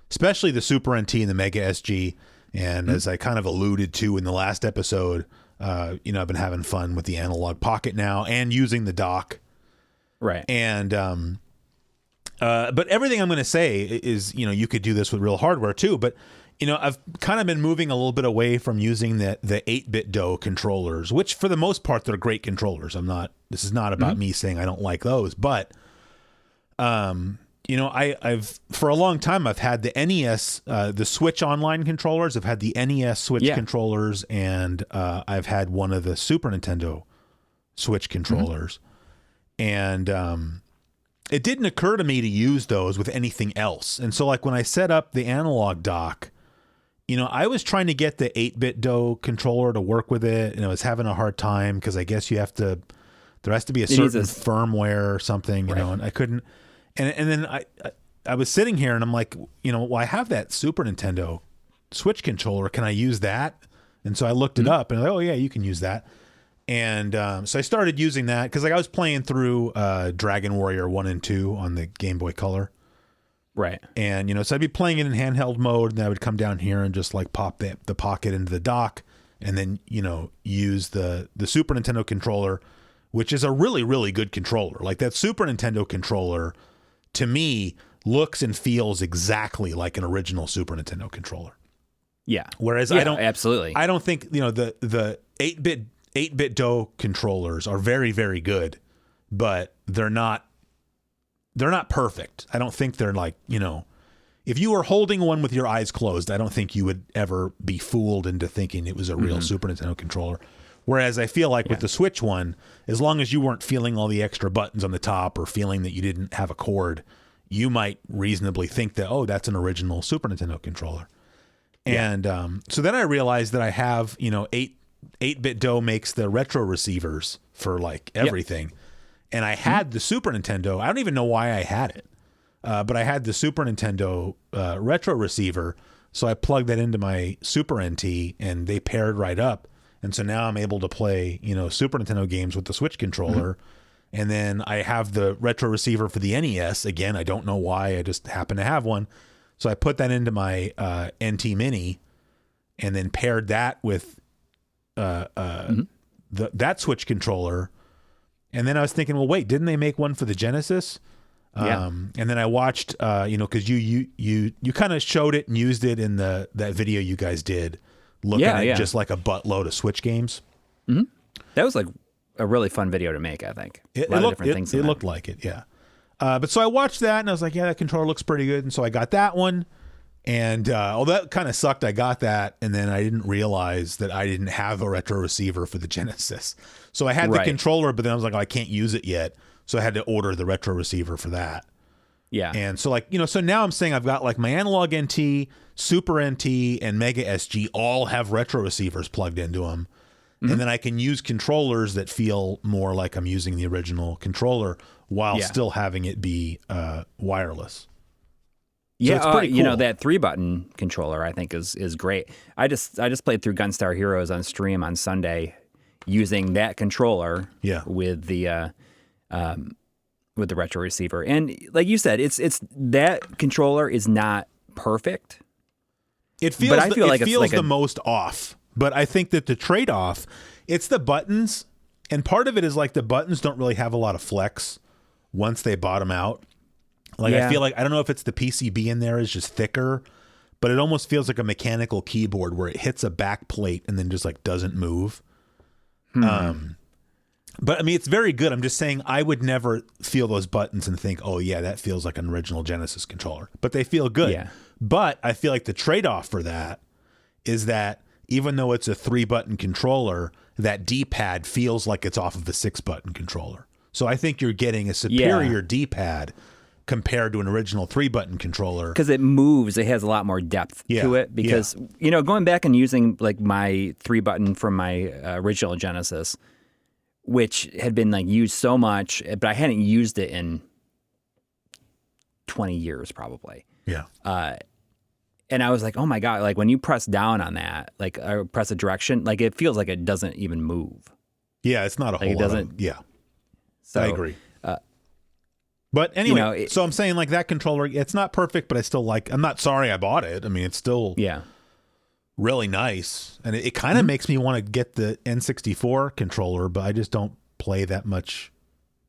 Speaker 1: especially the Super NT and the Mega SG. And as I kind of alluded to in the last episode, I've been having fun with the Analog Pocket now and using the dock.
Speaker 2: Right.
Speaker 1: And, but everything I'm going to say is, you could do this with real hardware too, but, I've kind of been moving a little bit away from using the 8-bit DOE controllers, which for the most part, they're great controllers. This is not about me saying I don't like those, but, I've for a long time, I've had the NES, the Switch Online controllers. I've had the NES Switch controllers, and I've had one of the Super Nintendo Switch controllers. And it didn't occur to me to use those with anything else. And so like when I set up the analog dock, I was trying to get the 8-bit DOE controller to work with it, and I was having a hard time because I guess there has to be a certain firmware or something, and I couldn't. And then I was sitting here and I'm like, well, I have that Super Nintendo Switch controller. Can I use that? And so I looked it up and I'm like, oh yeah, you can use that. And so I started using that because like I was playing through Dragon Warrior 1 and 2 on the Game Boy Color.
Speaker 2: Right.
Speaker 1: And, so I'd be playing it in handheld mode, and then I would come down here and just like pop the pocket into the dock, and then, use the Super Nintendo controller, which is a really, really good controller. Like that Super Nintendo controller, to me, looks and feels exactly like an original Super Nintendo controller.
Speaker 2: Yeah.
Speaker 1: Whereas
Speaker 2: absolutely.
Speaker 1: I don't think, the 8-bit DOE controllers are very, very good, but they're not perfect. I don't think they're like, if you were holding one with your eyes closed, I don't think you would ever be fooled into thinking it was a real Super Nintendo controller. Whereas I feel like with the Switch one, as long as you weren't feeling all the extra buttons on the top or feeling that you didn't have a cord, you might reasonably think that, oh, that's an original Super Nintendo controller. Yeah. And so then I realized that I have, 8-bit DOE makes the retro receivers for like everything. Yep. And I had the Super Nintendo. I don't even know why I had it. But I had the Super Nintendo retro receiver. So I plugged that into my Super NT and they paired right up. And so now I'm able to play, Super Nintendo games with the Switch controller. And then I have the retro receiver for the NES. Again, I don't know why. I just happen to have one. So I put that into my NT Mini and then paired that with that Switch controller. And then I was thinking, well, wait, didn't they make one for the Genesis?
Speaker 2: Yeah.
Speaker 1: And then I watched, because you kind of showed it and used it in that video you guys did, looking at just like a buttload of Switch games.
Speaker 2: Mm-hmm. That was like a really fun video to make, I think.
Speaker 1: It looked like it, yeah. But so I watched that and I was like, yeah, that controller looks pretty good. And so I got that one. And that kind of sucked. I got that, and then I didn't realize that I didn't have a retro receiver for the Genesis. So I had the controller, but then I was like, oh, I can't use it yet. So I had to order the retro receiver for that.
Speaker 2: Yeah.
Speaker 1: And so like, so now I'm saying I've got like my Analog NT, Super NT, and Mega SG all have retro receivers plugged into them. Mm-hmm. And then I can use controllers that feel more like I'm using the original controller while still having it be wireless. So it's pretty cool.
Speaker 2: That 3-button controller I think is great. I just played through Gunstar Heroes on stream on Sunday using that controller with the retro receiver. And like you said, it's that controller is not perfect.
Speaker 1: It feels the most off. But I think that the trade-off, it's the buttons, and part of it is like the buttons don't really have a lot of flex once they bottom out. Like I feel like, I don't know if it's the PCB in there is just thicker, but it almost feels like a mechanical keyboard where it hits a back plate and then just like doesn't move. But I mean, it's very good. I'm just saying I would never feel those buttons and think, oh yeah, that feels like an original Genesis controller, but they feel good. Yeah. But I feel like the trade-off for that is that even though it's a 3-button controller, that D-pad feels like it's off of a 6-button controller. So I think you're getting a superior D-pad compared to an original 3-button controller.
Speaker 2: Because it moves, it has a lot more depth to it. Because, going back and using like my 3-button from my original Genesis, which had been like used so much, but I hadn't used it in 20 years probably.
Speaker 1: Yeah.
Speaker 2: And I was like, oh my God, like when you press down on that, like or press a direction, like it feels like it doesn't even move.
Speaker 1: Yeah, it's not a whole lot of, so, I agree. But anyway, so I'm saying like that controller, it's not perfect, but I still like, I'm not sorry I bought it. I mean, it's still really nice. And it kind of makes me want to get the N64 controller, but I just don't play that much.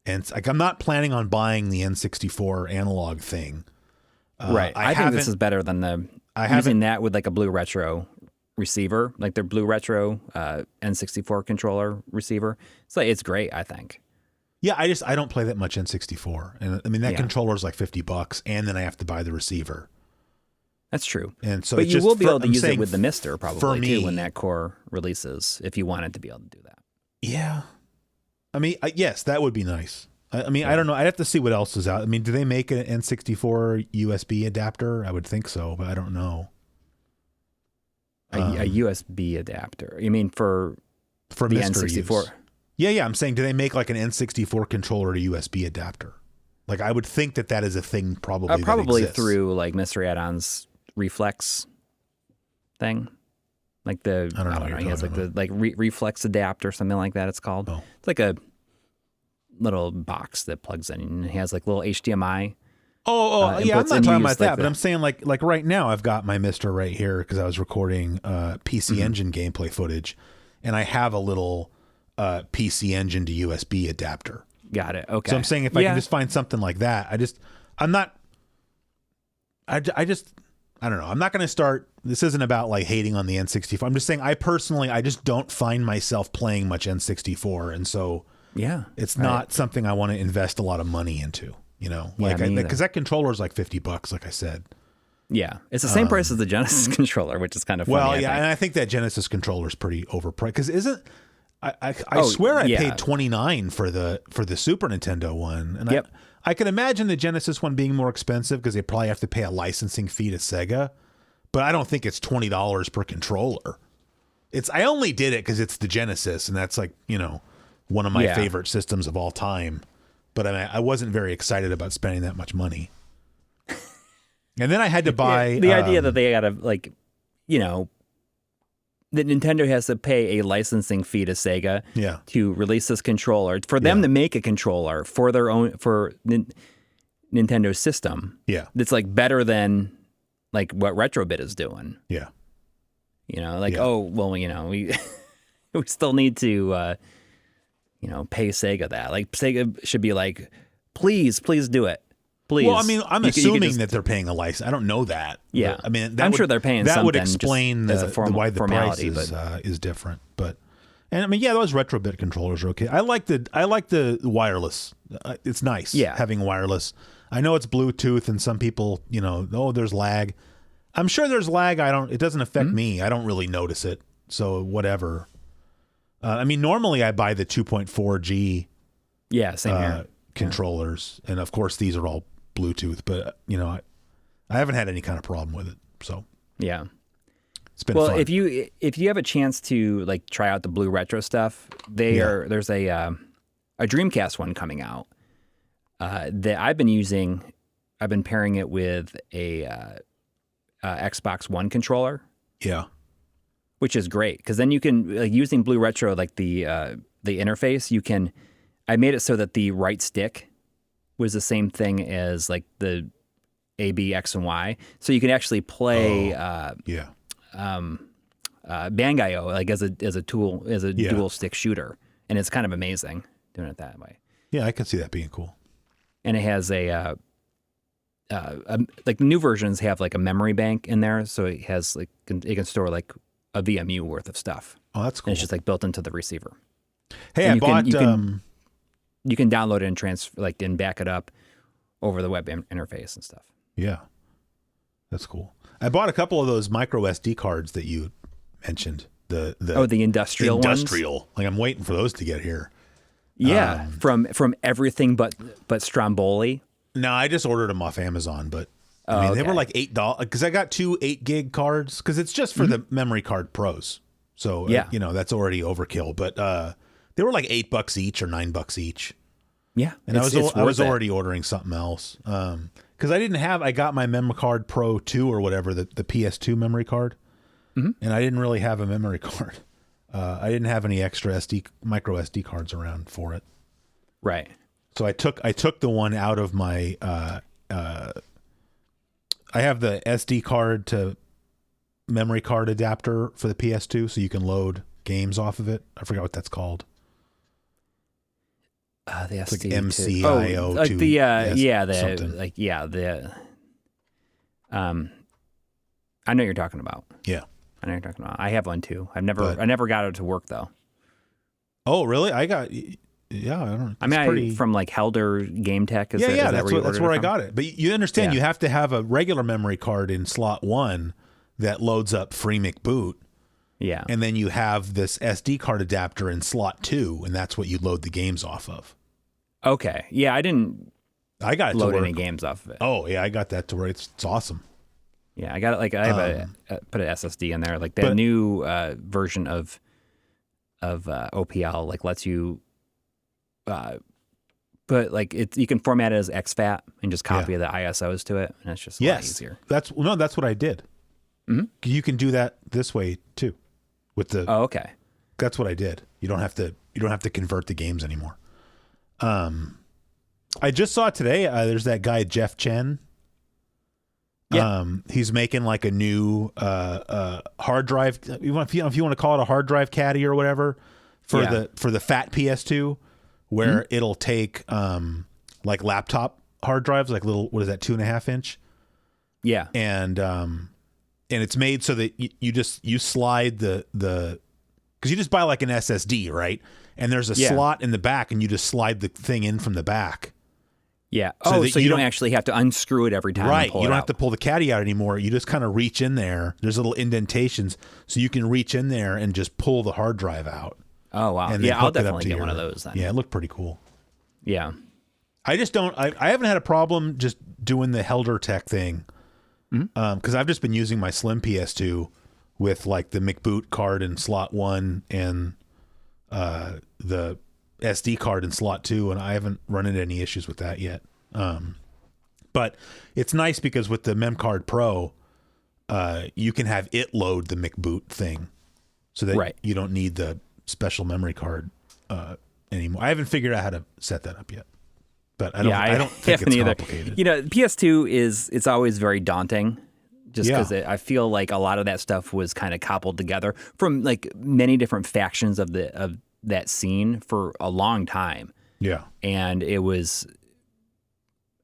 Speaker 1: And like, I'm not planning on buying the N64 analog thing.
Speaker 2: Right. I think this is better than using that with like a Blue Retro receiver, like their Blue Retro N64 controller receiver. It's great, I think.
Speaker 1: Yeah, I don't play that much N64. And I mean, that controller is like $50, and then I have to buy the receiver.
Speaker 2: That's true.
Speaker 1: And so
Speaker 2: but you will be able to use it with the Mister probably too when that core releases, if you wanted to be able to do that.
Speaker 1: Yeah. I mean, yes, that would be nice. I mean, I don't know. I'd have to see what else is out. I mean, do they make an N64 USB adapter? I would think so, but I don't know.
Speaker 2: A USB adapter? You mean for the N64?
Speaker 1: Use. Yeah. I'm saying, do they make like an N64 controller to USB adapter? Like, I would think that is a thing probably that
Speaker 2: probably
Speaker 1: exists.
Speaker 2: Through like Mystery Add-ons Reflex thing. Like the
Speaker 1: I don't know.
Speaker 2: He has like the reflex adapt or something like that. It's called.
Speaker 1: Oh.
Speaker 2: It's like a little box that plugs in, and it has like little HDMI.
Speaker 1: Yeah, I'm not talking about that, but I'm saying like right now I've got my Mister right here because I was recording PC Engine gameplay footage, and I have a little PC Engine to USB adapter.
Speaker 2: Got it. Okay.
Speaker 1: So I'm saying if I can just find something like that, I don't know. I'm not going to start. This isn't about like hating on the N64. I'm just saying I just don't find myself playing much N64, and so it's not something I want to invest a lot of money into. Because that controller is like $50, like I said.
Speaker 2: Yeah, it's the same price as the Genesis controller, which is kind of funny.
Speaker 1: Well, and I think that Genesis controller is pretty overpriced. Because I swear I paid $29 for the Super Nintendo one, and I can imagine the Genesis one being more expensive because they probably have to pay a licensing fee to Sega. But I don't think it's $20 per controller. I only did it because it's the Genesis, and that's like one of my favorite systems of all time. But I wasn't very excited about spending that much money. And then I had to buy
Speaker 2: the idea that they got to that Nintendo has to pay a licensing fee to Sega to release this controller for them to make a controller for their own Nintendo system.
Speaker 1: Yeah,
Speaker 2: that's like better than like what Retrobit is doing.
Speaker 1: Yeah,
Speaker 2: we we still need to pay Sega that. Like Sega should be like, please do it. Please.
Speaker 1: Well, I mean, I'm assuming that they're paying a license. I don't know that.
Speaker 2: Yeah.
Speaker 1: I mean,
Speaker 2: I'm sure they're paying
Speaker 1: that
Speaker 2: something.
Speaker 1: Would explain why the price is different. And I mean, those Retrobit controllers are okay. I like the wireless. It's nice having wireless. I know it's Bluetooth, and some people, there's lag. I'm sure there's lag. It doesn't affect me. I don't really notice it. So whatever. I mean, normally I buy the 2.4G
Speaker 2: same here.
Speaker 1: Controllers, and of course these are all Bluetooth, but I haven't had any kind of problem with it. So it's been fun.
Speaker 2: If you have a chance to like try out the Blue Retro stuff, there's a Dreamcast one coming out that I've been using. I've been pairing it with a Xbox One controller.
Speaker 1: Yeah.
Speaker 2: Which is great because then you can using Blue Retro the interface. I made it so that the right stick was the same thing as like the A, B, X, and Y, so you can actually play Bangai-O like as a dual stick shooter, and it's kind of amazing doing it that way.
Speaker 1: Yeah, I can see that being cool.
Speaker 2: And it has like the new versions have like a memory bank in there, so it has like it can store like a VMU worth of stuff.
Speaker 1: Oh, that's cool.
Speaker 2: And it's just like built into the receiver.
Speaker 1: Hey, I bought.
Speaker 2: You can download it and and back it up over the web interface and stuff.
Speaker 1: Yeah, that's cool. I bought a couple of those micro SD cards that you mentioned. The
Speaker 2: industrial ones.
Speaker 1: Like I'm waiting for those to get here.
Speaker 2: Yeah, from everything but Stromboli.
Speaker 1: No, I just ordered them off Amazon, but. They were like $8 because I got 2 8-gig cards because it's just for the memory card pros. So, that's already overkill. But they were like $8 each or $9 each.
Speaker 2: Yeah.
Speaker 1: And I was already ordering something else because I got my memory card Pro 2 or whatever, the PS2 memory card. And I didn't really have a memory card. I didn't have any extra micro SD cards around for it.
Speaker 2: Right.
Speaker 1: So I took the one out of my I have the SD card to memory card adapter for the PS2, so you can load games off of it. I forgot what that's called.
Speaker 2: The
Speaker 1: it's
Speaker 2: SD
Speaker 1: like MCIO
Speaker 2: I know what you're talking about.
Speaker 1: Yeah,
Speaker 2: I know what you're talking about. I have one too. I never got it to work though.
Speaker 1: Oh, really? I got. Yeah, I don't.
Speaker 2: I mean, from like Helder Game Tech. Is
Speaker 1: that's where I got it. But you understand, you have to have a regular memory card in slot 1 that loads up FreeMic Boot.
Speaker 2: Yeah,
Speaker 1: and then you have this SD card adapter in slot 2, and that's what you load the games off of.
Speaker 2: Okay, yeah, I got it load any games off of it.
Speaker 1: Oh yeah, I got that to work. It's awesome.
Speaker 2: Yeah, I got it. Like I have put an SSD in there. Like the new version of OPL like lets you. But like you can format it as exFAT and just copy the ISOs to it, and it's just a lot easier.
Speaker 1: That's what I did.
Speaker 2: Mm-hmm.
Speaker 1: You can do that this way too. with the.
Speaker 2: Oh, okay.
Speaker 1: That's what I did. You don't have to convert the games anymore. I just saw today. There's that guy Jeff Chen. Yeah. He's making like a new hard drive. If you want to call it a hard drive caddy or whatever for the fat PS2, where it'll take like laptop hard drives, like little, what is that, 2.5 inch?
Speaker 2: Yeah.
Speaker 1: And it's made so that you slide the because you just buy like an SSD, right? And there's a slot in the back, and you just slide the thing in from the back.
Speaker 2: Yeah. So you don't actually have to unscrew it every time.
Speaker 1: Right. You don't have to pull the caddy out anymore. You just kind of reach in there. There's little indentations, so you can reach in there and just pull the hard drive out.
Speaker 2: Oh, wow. Yeah, I'll definitely get one of those then.
Speaker 1: Yeah, it looked pretty cool.
Speaker 2: Yeah.
Speaker 1: I just don't, I haven't had a problem just doing the Helder Tech thing. Because I've just been using my slim PS2 with like the McBoot card in slot 1 and the SD card in slot 2, and I haven't run into any issues with that yet. But it's nice because with the MemCard Pro, you can have it load the McBoot thing so that you don't need the special memory card anymore. I haven't figured out how to set that up yet. But I don't think it's complicated.
Speaker 2: You know, PS2 it's always very daunting just because I feel like a lot of that stuff was kind of cobbled together from like many different factions of that scene for a long time.
Speaker 1: Yeah.
Speaker 2: And it was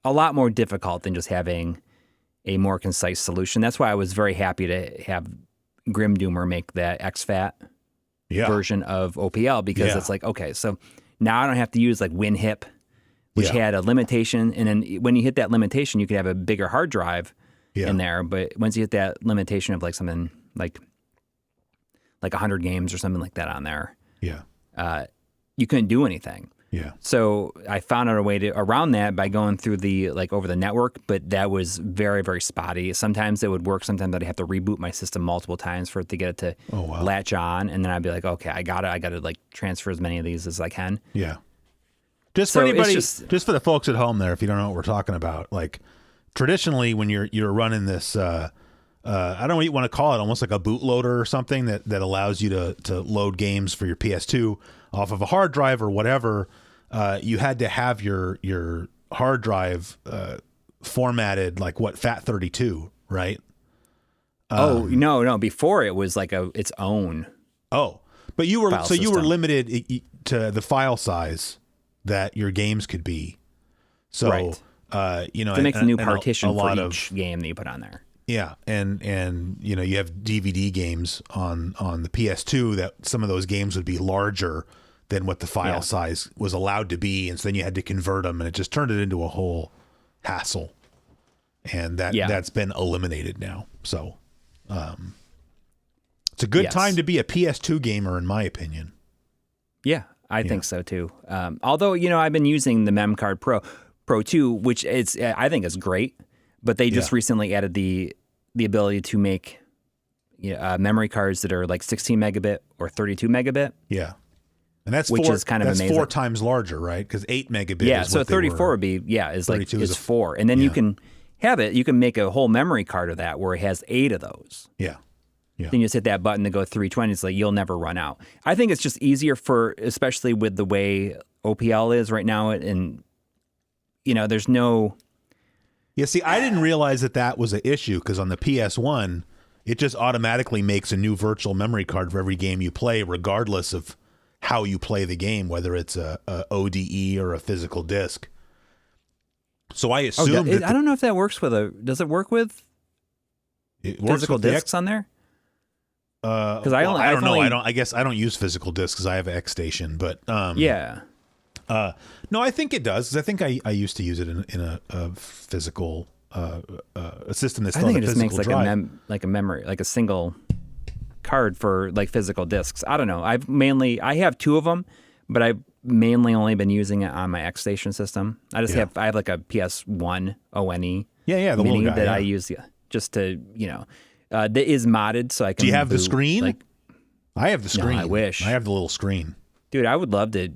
Speaker 2: a lot more difficult than just having a more concise solution. That's why I was very happy to have Grim Doomer make that exFAT version of OPL, because it's like, okay, so now I don't have to use like WinHip, which had a limitation. And then when you hit that limitation, you could have a bigger hard drive in there. But once you hit that limitation of like something like 100 games or something like that on there, you couldn't do anything.
Speaker 1: Yeah.
Speaker 2: So I found out a way around that by going through the over the network, but that was very, very spotty. Sometimes it would work. Sometimes I'd have to reboot my system multiple times for it to get it to latch on, and then I'd be like, okay, I got to like transfer as many of these as I can.
Speaker 1: Yeah. Just for anybody, just for the folks at home there, if you don't know what we're talking about, like traditionally when you're running this, I don't know what you want to call it, almost like a bootloader or something that allows you to load games for your PS2 off of a hard drive or whatever. You had to have your hard drive formatted like FAT32, right?
Speaker 2: No. Before it was like its own.
Speaker 1: Oh, but you were limited to the file size that your games could be. So,
Speaker 2: to make a new partition for each game that you put on there.
Speaker 1: Yeah, and you have DVD games on the PS2 that some of those games would be larger than what the file size was allowed to be, and so then you had to convert them, and it just turned it into a whole hassle. And that's been eliminated now. So it's a good time to be a PS2 gamer, in my opinion. Yeah.
Speaker 2: I think so too. Although, I've been using the MemCard Pro 2, which I think is great, but they just recently added the ability to make memory cards that are like 16 megabit or 32 megabit.
Speaker 1: Yeah. And that's
Speaker 2: is kind of amazing.
Speaker 1: 4 times larger, right? Because 8 megabit is what
Speaker 2: so 34 would be, is 4. And then you can you can make a whole memory card of that where it has 8 of those.
Speaker 1: Yeah. Yeah.
Speaker 2: Then you just hit that button to go 320. It's like you'll never run out. I think it's just easier especially with the way OPL is right now. And, there's no...
Speaker 1: Yeah, see, I didn't realize that was an issue because on the PS1, it just automatically makes a new virtual memory card for every game you play, regardless of how you play the game, whether it's a ODE or a physical disc. So I assumed...
Speaker 2: I don't know if that works with does it work with physical discs on there?
Speaker 1: Because I don't know. I guess I don't use physical discs because I have an X Station, but no, I think it does. 'Cause I think I used to use it in a physical a system that's still
Speaker 2: I think
Speaker 1: a
Speaker 2: it just makes
Speaker 1: like
Speaker 2: a memory, like a single card for like physical discs. I don't know. I have 2 of them, but I've mainly only been using it on my X Station system. I have like a PS1 ONE
Speaker 1: the
Speaker 2: mini
Speaker 1: guy,
Speaker 2: that I use just to that is modded, so I can.
Speaker 1: Do you have the screen? I have the screen.
Speaker 2: No, I wish
Speaker 1: I have the little screen.
Speaker 2: Dude, I would love to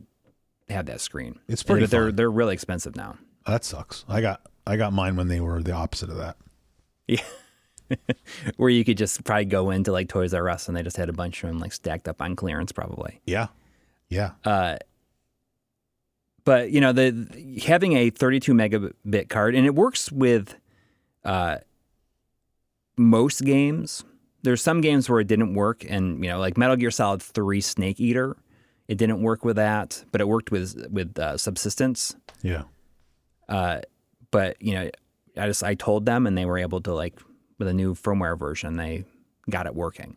Speaker 2: have that screen.
Speaker 1: It's pretty.
Speaker 2: But they're really expensive now.
Speaker 1: That sucks. I got mine when they were the opposite of that.
Speaker 2: Yeah. where you could just probably go into like Toys R Us and they just had a bunch of them like stacked up on clearance probably.
Speaker 1: Yeah. Yeah.
Speaker 2: But you know, having a 32 megabit card, and it works with most games. There's some games where it didn't work, and you know, like Metal Gear Solid 3 Snake Eater, it didn't work with that, but it worked with Subsistence.
Speaker 1: Yeah.
Speaker 2: But you know, I told them, and they were able to, like, with a new firmware version, they got it working.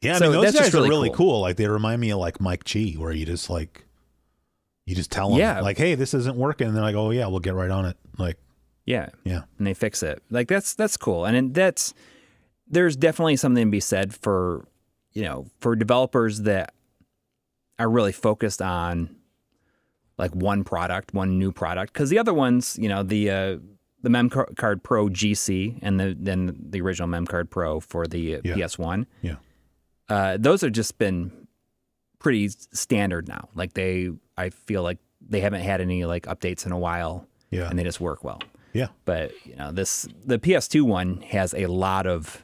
Speaker 1: Yeah, I mean, those guys are really cool. Like, they remind me of like Mike Chi, where you just tell them, like, hey, this isn't working, and they're like, oh yeah, we'll get right on it. Like,
Speaker 2: yeah, and they fix it. Like that's cool, and there's definitely something to be said for, you know, for developers that are really focused on like one new product, because the other ones, you know, the Mem Card Pro GC and then the original Mem Card Pro for the PS1, those have just been pretty standard now. Like I feel like they haven't had any like updates in a while, and they just work well.
Speaker 1: Yeah,
Speaker 2: but you know, the PS2 one has a lot of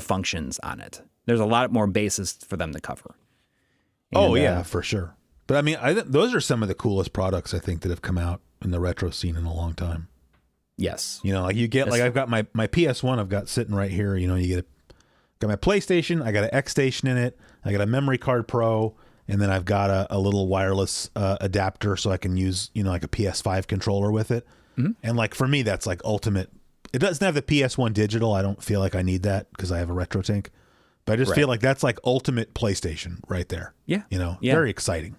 Speaker 2: functions on it. There's a lot more bases for them to cover. And,
Speaker 1: for sure. But I mean, those are some of the coolest products I think that have come out in the retro scene in a long time.
Speaker 2: Yes.
Speaker 1: You know, like you get, like I've got my PS1 I've got sitting right here. You know, got my PlayStation, I got an X Station in it, I got a Memory Card Pro, and then I've got a little wireless adapter so I can use, you know, like a PS5 controller with it. Mm-hmm. And like for me, that's like ultimate. It doesn't have the PS1 digital. I don't feel like I need that because I have a RetroTink. But I just feel like that's like ultimate PlayStation right there. Yeah. You know, very exciting.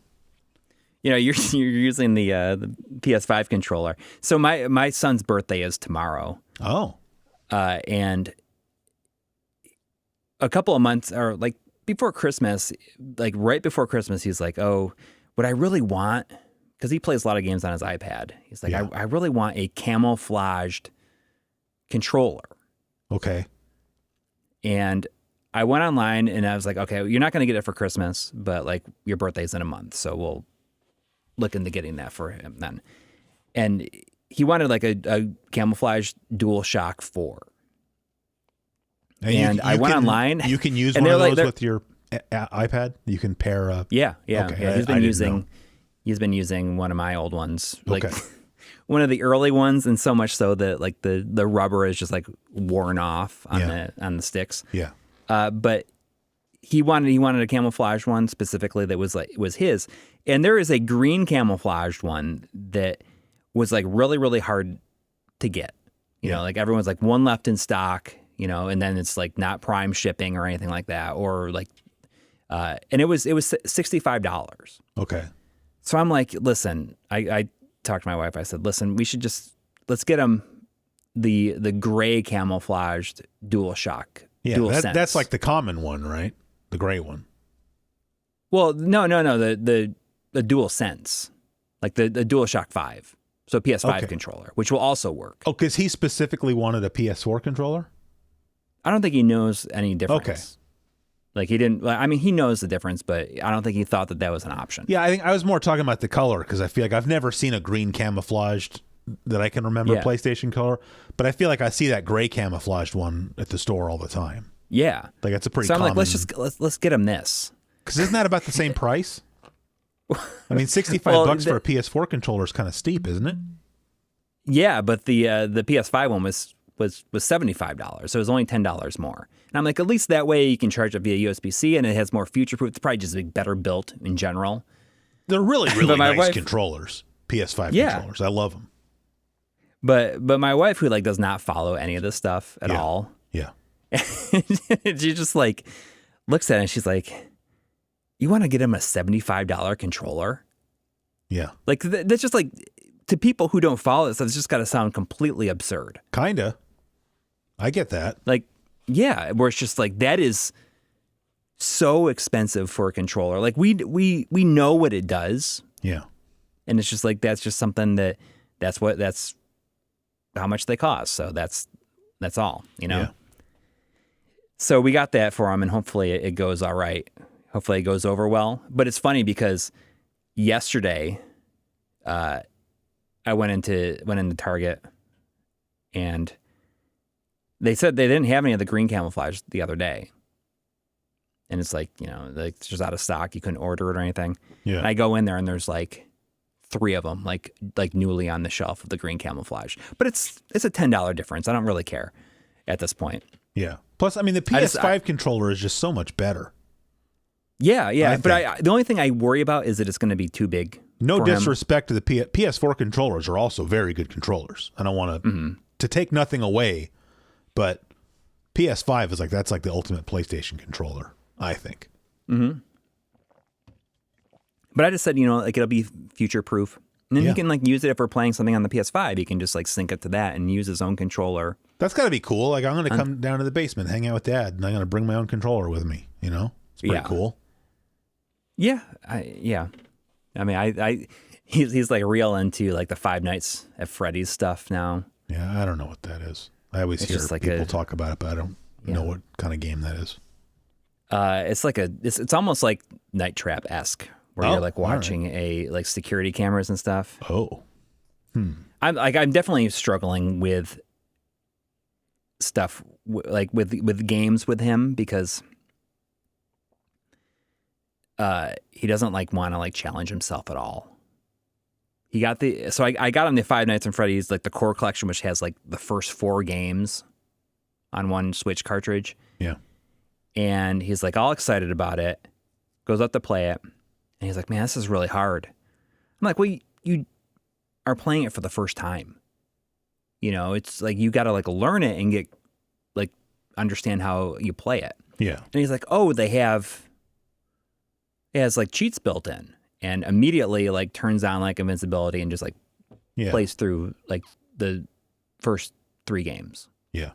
Speaker 2: You know, you're using the PS5 controller. So my son's birthday is tomorrow.
Speaker 1: Oh.
Speaker 2: And a couple of months, or like before Christmas, like right before Christmas, he's like, oh, what I really want, because he plays a lot of games on his iPad. He's like, I really want a camouflaged controller.
Speaker 1: Okay.
Speaker 2: And I went online and I was like, okay, you're not going to get it for Christmas, but like your birthday's in a month, so we'll look into getting that for him then. And he wanted like a camouflage DualShock 4. And I went online.
Speaker 1: You can use one of those with your iPad. You can pair up.
Speaker 2: Yeah. Okay. He's been using one of my old ones, like one of the early ones, and so much so that like the rubber is just like worn off on the sticks.
Speaker 1: Yeah.
Speaker 2: But he wanted a camouflage one specifically that was his. And there is a green camouflaged one that was like really, really hard to get. You know, like everyone's like one left in stock, you know, and then it's like not prime shipping or anything like that. Or like, and it was $65.
Speaker 1: Okay.
Speaker 2: So I'm like, listen, I talked to my wife. I said, listen, let's get him the gray camouflaged DualShock.
Speaker 1: Yeah, that's like the common one, right? The gray one.
Speaker 2: Well, no, the DualSense, like the DualShock 5, so PS5 controller, which will also work.
Speaker 1: Oh, because he specifically wanted a PS4 controller?
Speaker 2: I don't think he knows any difference.
Speaker 1: Okay.
Speaker 2: Like he didn't. I mean, he knows the difference, but I don't think he thought that was an option.
Speaker 1: Yeah, I think I was more talking about the color because I feel like I've never seen a green camouflaged that I can remember PlayStation color, but I feel like I see that gray camouflaged one at the store all the time.
Speaker 2: Yeah,
Speaker 1: like that's a pretty.
Speaker 2: So I'm
Speaker 1: common...
Speaker 2: like, let's get him this,
Speaker 1: because isn't that about the same price? I mean, $65 for a PS4 controller is kind of steep, isn't it?
Speaker 2: Yeah, but the PS5 one was $75, so it was only $10 more. And I'm like, at least that way you can charge it via USB-C, and it has more future-proof. It's probably just better built in general.
Speaker 1: They're really, really nice controllers, PS5 controllers. I love them.
Speaker 2: But my wife, who like does not follow any of this stuff at all, she just like looks at it and she's like, "You want to get him a $75 controller?"
Speaker 1: Yeah,
Speaker 2: like that's just like, to people who don't follow this, it's just got to sound completely absurd.
Speaker 1: Kinda, I get that.
Speaker 2: Like, yeah, where it's just like that is so expensive for a controller. Like we know what it does.
Speaker 1: Yeah,
Speaker 2: and it's just like that's just something that's how much they cost. So that's all, you know. Yeah. So we got that for him, and hopefully it goes all right. Hopefully it goes over well. But it's funny because yesterday, I went into Target, and they said they didn't have any of the green camouflage the other day. And it's like, it's just out of stock. You couldn't order it or anything.
Speaker 1: Yeah.
Speaker 2: And I go in there and there's like 3 of them, like newly on the shelf of the green camouflage. But it's a $10 difference. I don't really care at this point.
Speaker 1: Yeah. Plus, I mean, the PS5 controller is just so much better.
Speaker 2: Yeah. But the only thing I worry about is that it's going to be too big.
Speaker 1: No disrespect to the PS4 controllers are also very good controllers. I don't want to take nothing away, but PS5 is that's like the ultimate PlayStation controller, I think.
Speaker 2: Mm-hmm. But I just said, it'll be future proof. And then he can use it if we're playing something on the PS5. He can just sync it to that and use his own controller.
Speaker 1: That's got to be cool. I'm going to come down to the basement, hang out with Dad, and I'm going to bring my own controller with me. It's pretty cool.
Speaker 2: Yeah. I mean, he's real into the Five Nights at Freddy's stuff now.
Speaker 1: Yeah, I don't know what that is. I always hear people talk about it, but I don't know what kind of game that is.
Speaker 2: It's almost like Night Trap-esque, where you're watching security cameras and stuff.
Speaker 1: Oh.
Speaker 2: I'm definitely struggling with stuff with games with him because he doesn't want to challenge himself at all. He got I got him the Five Nights at Freddy's the core collection, which has the first 4 games on one Switch cartridge.
Speaker 1: Yeah.
Speaker 2: And he's all excited about it, goes up to play it, and he's like, "Man, this is really hard." I'm like, "Well, you are playing it for the first time. It's you got to learn it and get understand how you play it."
Speaker 1: Yeah.
Speaker 2: And he's like, "Oh, it has cheats built in," and immediately turns on invincibility and just plays through the first 3 games.
Speaker 1: Yeah.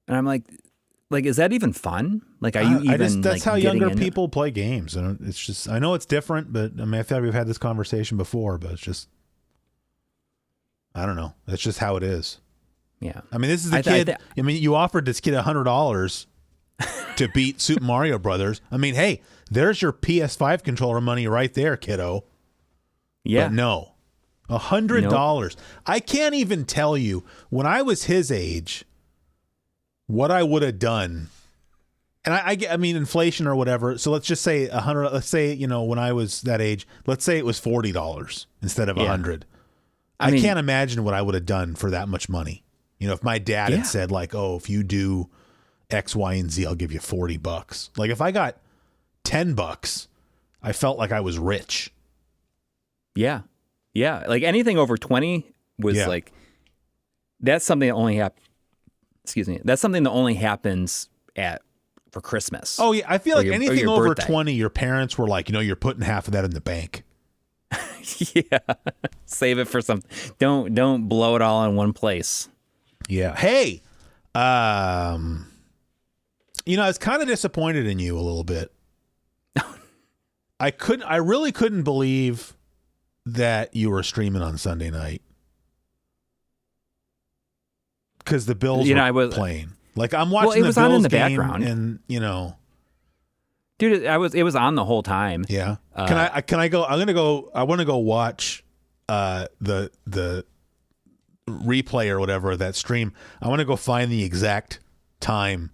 Speaker 2: And I'm like, is that even fun? Are you even
Speaker 1: that's how younger people play games. And it's just, I know it's different, but I mean, I feel like we've had this conversation before, but it's just, I don't know. That's just how it is.
Speaker 2: Yeah.
Speaker 1: I mean, this is the kid. You offered this kid $100 to beat Super Mario Brothers. I mean, hey, there's your PS5 controller money right there, kiddo.
Speaker 2: Yeah.
Speaker 1: But no, $100. Nope. I can't even tell you when I was his age what I would have done. And I mean, inflation or whatever. So let's just say 100. Let's say, when I was that age, let's say it was $40 instead of 100. I can't imagine what I would have done for that much money. If my dad had said if you do X, Y, and Z, I'll give you $40. If I got $10, I felt like I was rich.
Speaker 2: Yeah. Yeah. Anything over 20 was that's something that only that's something that only happens for Christmas.
Speaker 1: Oh yeah. I feel like anything over birthday. 20, your parents were you're putting half of that in the bank.
Speaker 2: Yeah. Save it for something. Don't blow it all in one place.
Speaker 1: Yeah. Hey, I was kind of disappointed in you a little bit. I really couldn't believe that you were streaming on Sunday night because the Bills were playing. I'm watching the Bills
Speaker 2: the
Speaker 1: game
Speaker 2: background.
Speaker 1: And
Speaker 2: dude, it was on the whole time.
Speaker 1: Yeah. Can I go? I want to go watch the replay or whatever of that stream. I want to go find the exact time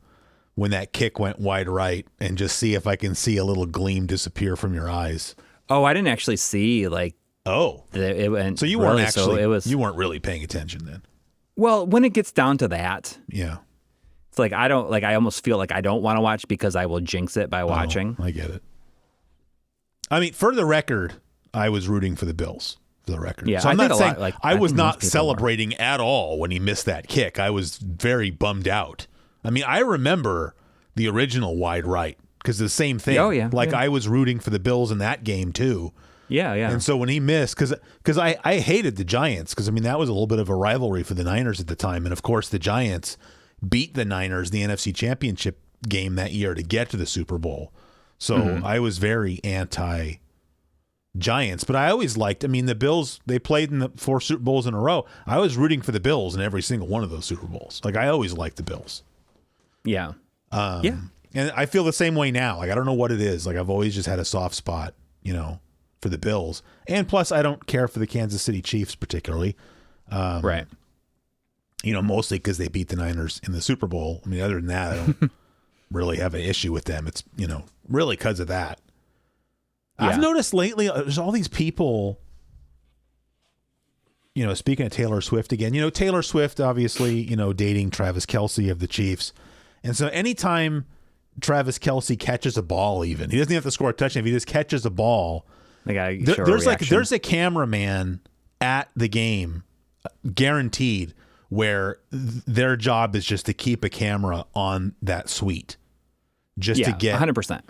Speaker 1: when that kick went wide right and just see if I can see a little gleam disappear from your eyes.
Speaker 2: Oh, I didn't actually see it went.
Speaker 1: So you weren't you weren't really paying attention then.
Speaker 2: Well, when it gets down to that,
Speaker 1: yeah,
Speaker 2: it's I almost feel I don't want to watch because I will jinx it by watching.
Speaker 1: I get it. I mean, for the record, I was rooting for the Bills. For the record,
Speaker 2: yeah.
Speaker 1: So I'm not saying I was not celebrating at all when he missed that kick. I was very bummed out. I mean, I remember the original wide right because the same thing.
Speaker 2: Oh yeah.
Speaker 1: I was rooting for the Bills in that game too.
Speaker 2: Yeah, yeah.
Speaker 1: And so when he missed, because I hated the Giants because I mean that was a little bit of a rivalry for the Niners at the time, and of course the Giants beat the Niners in the NFC Championship game that year to get to the Super Bowl. So I was very anti Giants, but I always liked. I mean, the Bills, they played in the 4 Super Bowls in a row. I was rooting for the Bills in every single one of those Super Bowls. I always liked the Bills.
Speaker 2: Yeah.
Speaker 1: Yeah. And I feel the same way now. I don't know what it is. I've always just had a soft spot, for the Bills. And plus, I don't care for the Kansas City Chiefs particularly.
Speaker 2: Right.
Speaker 1: mostly because they beat the Niners in the Super Bowl. I mean, other than that, I don't really have an issue with them. It's, really because of that. Yeah. I've noticed lately, there's all these people, speaking of Taylor Swift again, Taylor Swift, obviously, dating Travis Kelce of the Chiefs. And so anytime Travis Kelce catches a ball, even, he doesn't have to score a touchdown. If he just catches a ball, there's a cameraman at the game, guaranteed, where their job is just to keep a camera on that suite, just to get
Speaker 2: 100%.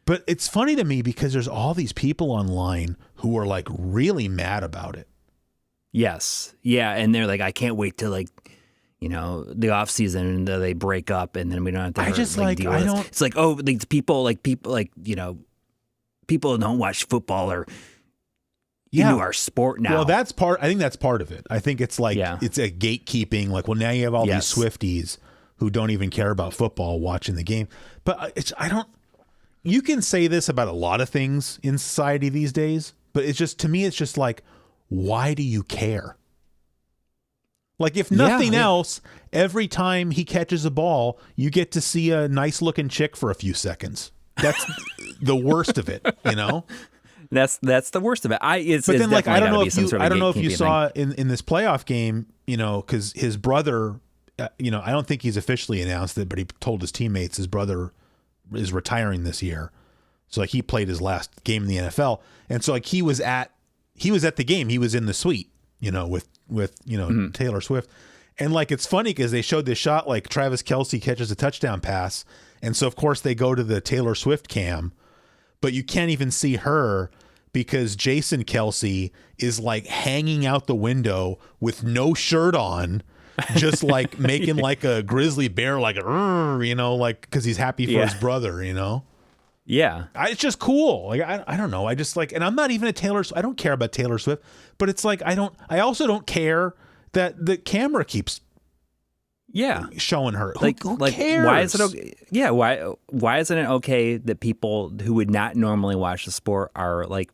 Speaker 1: But it's funny to me because there's all these people online who are like really mad about it.
Speaker 2: Yes. Yeah. And they're like, I can't wait till the off season and they break up and then we don't have to. It's like, oh, people don't watch football or into our sport now.
Speaker 1: Well, I think that's part of it. I think it's like, it's a gatekeeping. Like, well, now you have all these Swifties who don't even care about football watching the game. But you can say this about a lot of things in society these days, but to me, it's just like, why do you care? Like, if nothing else, every time he catches a ball, you get to see a nice looking chick for a few seconds. That's the worst of it,
Speaker 2: That's the worst of it. I
Speaker 1: don't know if you saw in this playoff game, because his brother, I don't think he's officially announced it, but he told his teammates his brother is retiring this year. So like he played his last game in the NFL. And so like he was at the game. He was in the suite, with Taylor Swift. And like, it's funny because they showed this shot, like Travis Kelce catches a touchdown pass. And so of course they go to the Taylor Swift cam, but you can't even see her because Jason Kelce is like hanging out the window with no shirt on, just like making like a grizzly bear, like, like, because he's happy for his brother,
Speaker 2: Yeah.
Speaker 1: It's just cool. Like, I don't know. I just like, and I'm not even I don't care about Taylor Swift, but it's like, I also don't care that the camera keeps showing her. Who cares?
Speaker 2: Why is it okay? Yeah. Why isn't it okay that people who would not normally watch the sport are like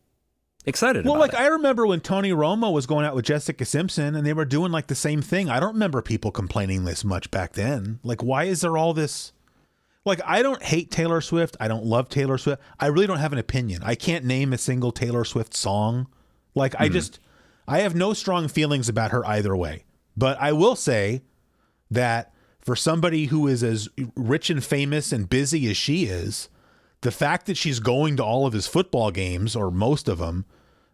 Speaker 2: excited about it?
Speaker 1: I remember when Tony Romo was going out with Jessica Simpson and they were doing like the same thing. I don't remember people complaining this much back then. Like, why is there all this? Like, I don't hate Taylor Swift. I don't love Taylor Swift. I really don't have an opinion. I can't name a single Taylor Swift song. Like, I have no strong feelings about her either way. But I will say that for somebody who is as rich and famous and busy as she is, the fact that she's going to all of his football games, or most of them,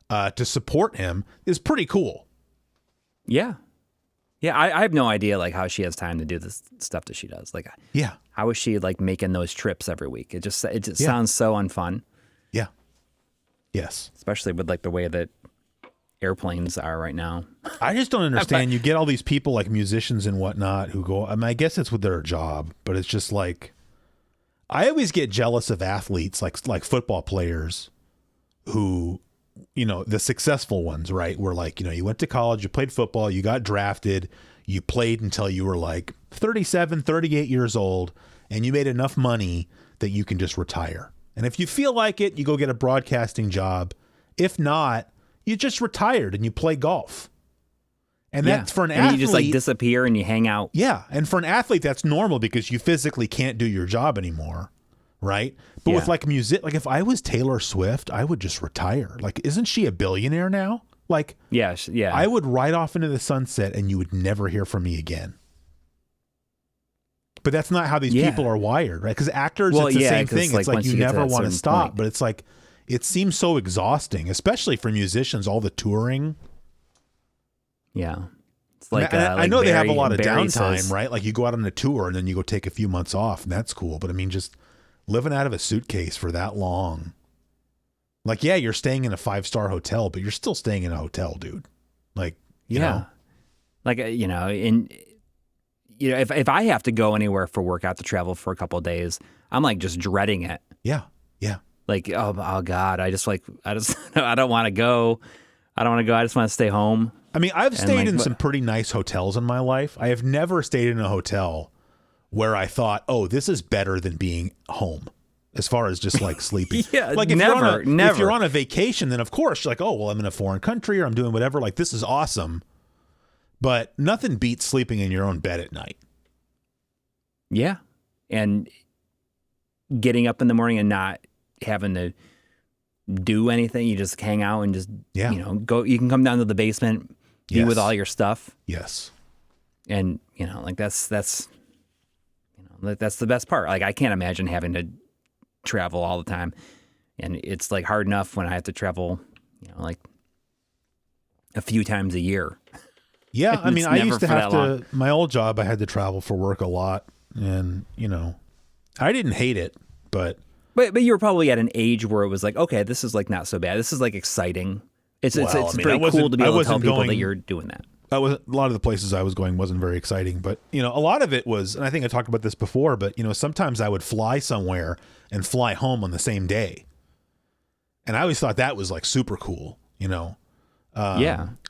Speaker 1: to support him is pretty cool.
Speaker 2: Yeah. Yeah, I have no idea like how she has time to do this stuff that she does. Like, how is she like making those trips every week? It just sounds so unfun.
Speaker 1: Yeah. Yes.
Speaker 2: Especially with like the way that airplanes are right now.
Speaker 1: I just don't understand. You get all these people like musicians and whatnot who go. I mean, I guess it's with their job, but it's just like, I always get jealous of athletes like football players who, the successful ones, right? Where like, you went to college, you played football, you got drafted, you played until you were like 37, 38 years old, and you made enough money that you can just retire. And if you feel like it, you go get a broadcasting job. If not, you just retired and you play golf. And that's for an athlete.
Speaker 2: You just like disappear and you hang out.
Speaker 1: Yeah. And for an athlete, that's normal because you physically can't do your job anymore. Right. But with like music, like if I was Taylor Swift, I would just retire. Like, isn't she a billionaire now? Like,
Speaker 2: yeah.
Speaker 1: I would ride off into the sunset and you would never hear from me again. But that's not how these people are wired, right? Because actors, it's the same thing. It's like you never want to stop, but it's like, it seems so exhausting, especially for musicians, all the touring.
Speaker 2: Yeah. It's like,
Speaker 1: I know they have a lot of downtime, right? Like you go out on a tour and then you go take a few months off and that's cool. But I mean, just living out of a suitcase for that long. Like, yeah, you're staying in a 5-star hotel, but you're still staying in a hotel, dude. Like, you know.
Speaker 2: Like, if I have to go anywhere for work, I have to travel for a couple of days, I'm like just dreading it.
Speaker 1: Yeah. Yeah.
Speaker 2: Like, oh God, I don't want to go. I don't want to go. I just want to stay home.
Speaker 1: I mean, I've stayed in some pretty nice hotels in my life. I have never stayed in a hotel where I thought, oh, this is better than being home as far as just like sleeping.
Speaker 2: Like
Speaker 1: if you're on a vacation, then of course you're like, oh, well, I'm in a foreign country or I'm doing whatever. Like, this is awesome. But nothing beats sleeping in your own bed at night.
Speaker 2: Yeah. And getting up in the morning and not having to do anything. You just hang out and just, go. You can come down to the basement, be with all your stuff.
Speaker 1: Yes.
Speaker 2: And, that's the best part. Like, I can't imagine having to travel all the time. And it's like hard enough when I have to travel, like a few times a year.
Speaker 1: Yeah. I mean, I used to have to, my old job, I had to travel for work a lot. And, I didn't hate it, but
Speaker 2: you were probably at an age where it was like, okay, this is like not so bad. This is like exciting. It's pretty cool to be able to tell people that you're doing that.
Speaker 1: A lot of the places I was going wasn't very exciting, but a lot of it was, and I think I talked about this before, but sometimes I would fly somewhere and fly home on the same day. And I always thought that was like super cool,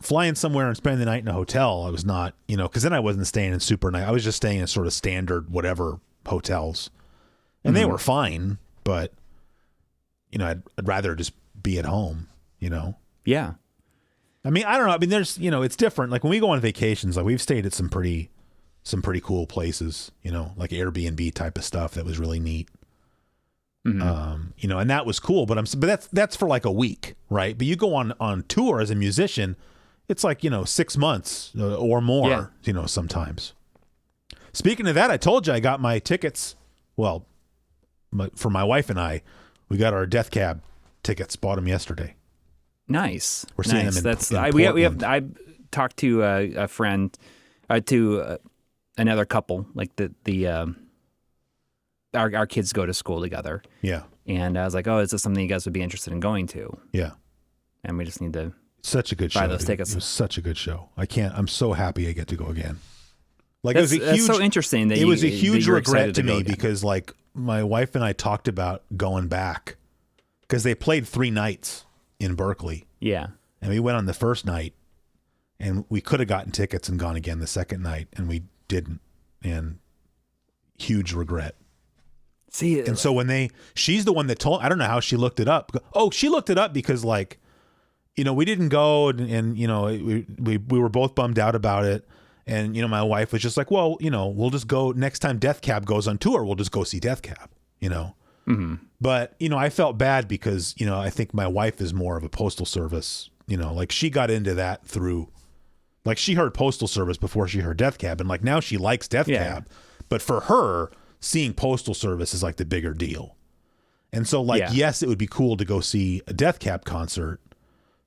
Speaker 1: flying somewhere and spending the night in a hotel. I was not, because then I wasn't staying in super nice. I was just staying in sort of standard, whatever hotels, and they were fine, but I'd rather just be at home,
Speaker 2: Yeah.
Speaker 1: I mean, I don't know. I mean, there's, it's different. Like when we go on vacations, like we've stayed at some pretty cool places, like Airbnb type of stuff that was really neat. Mm-hmm. And that was cool, but that's for like a week, right? But you go on tour as a musician, it's like, 6 months or more, sometimes. Speaking of that, I told you I got my tickets. Well, for my wife and I, we got our Death Cab tickets, bought them yesterday.
Speaker 2: Nice.
Speaker 1: We're seeing them in Portland.
Speaker 2: I talked to a friend, to another couple, like our kids go to school together.
Speaker 1: Yeah.
Speaker 2: And I was like, oh, is this something you guys would be interested in going to?
Speaker 1: Yeah.
Speaker 2: And we just need to
Speaker 1: such a good
Speaker 2: buy
Speaker 1: show.
Speaker 2: Those tickets.
Speaker 1: It was such a good show. I'm so happy I get to go again. Like
Speaker 2: that's,
Speaker 1: it was a huge,
Speaker 2: so interesting that
Speaker 1: it was a huge regret to me
Speaker 2: again.
Speaker 1: Because like my wife and I talked about going back because they played 3 nights in Berkeley.
Speaker 2: Yeah.
Speaker 1: And we went on the first night and we could have gotten tickets and gone again the second night and we didn't. And huge regret.
Speaker 2: See,
Speaker 1: and so she's the one that told, I don't know how she looked it up. Oh, she looked it up because like, we didn't go and we were both bummed out about it. And, my wife was just like, well, we'll just go next time Death Cab goes on tour. We'll just go see Death Cab,
Speaker 2: Mm-hmm.
Speaker 1: But, I felt bad because, I think my wife is more of a Postal Service, like she got into that through, like she heard Postal Service before she heard Death Cab. And like now she likes Death Cab. But for her, seeing Postal Service is like the bigger deal. And so like, yes, it would be cool to go see a Death Cab concert.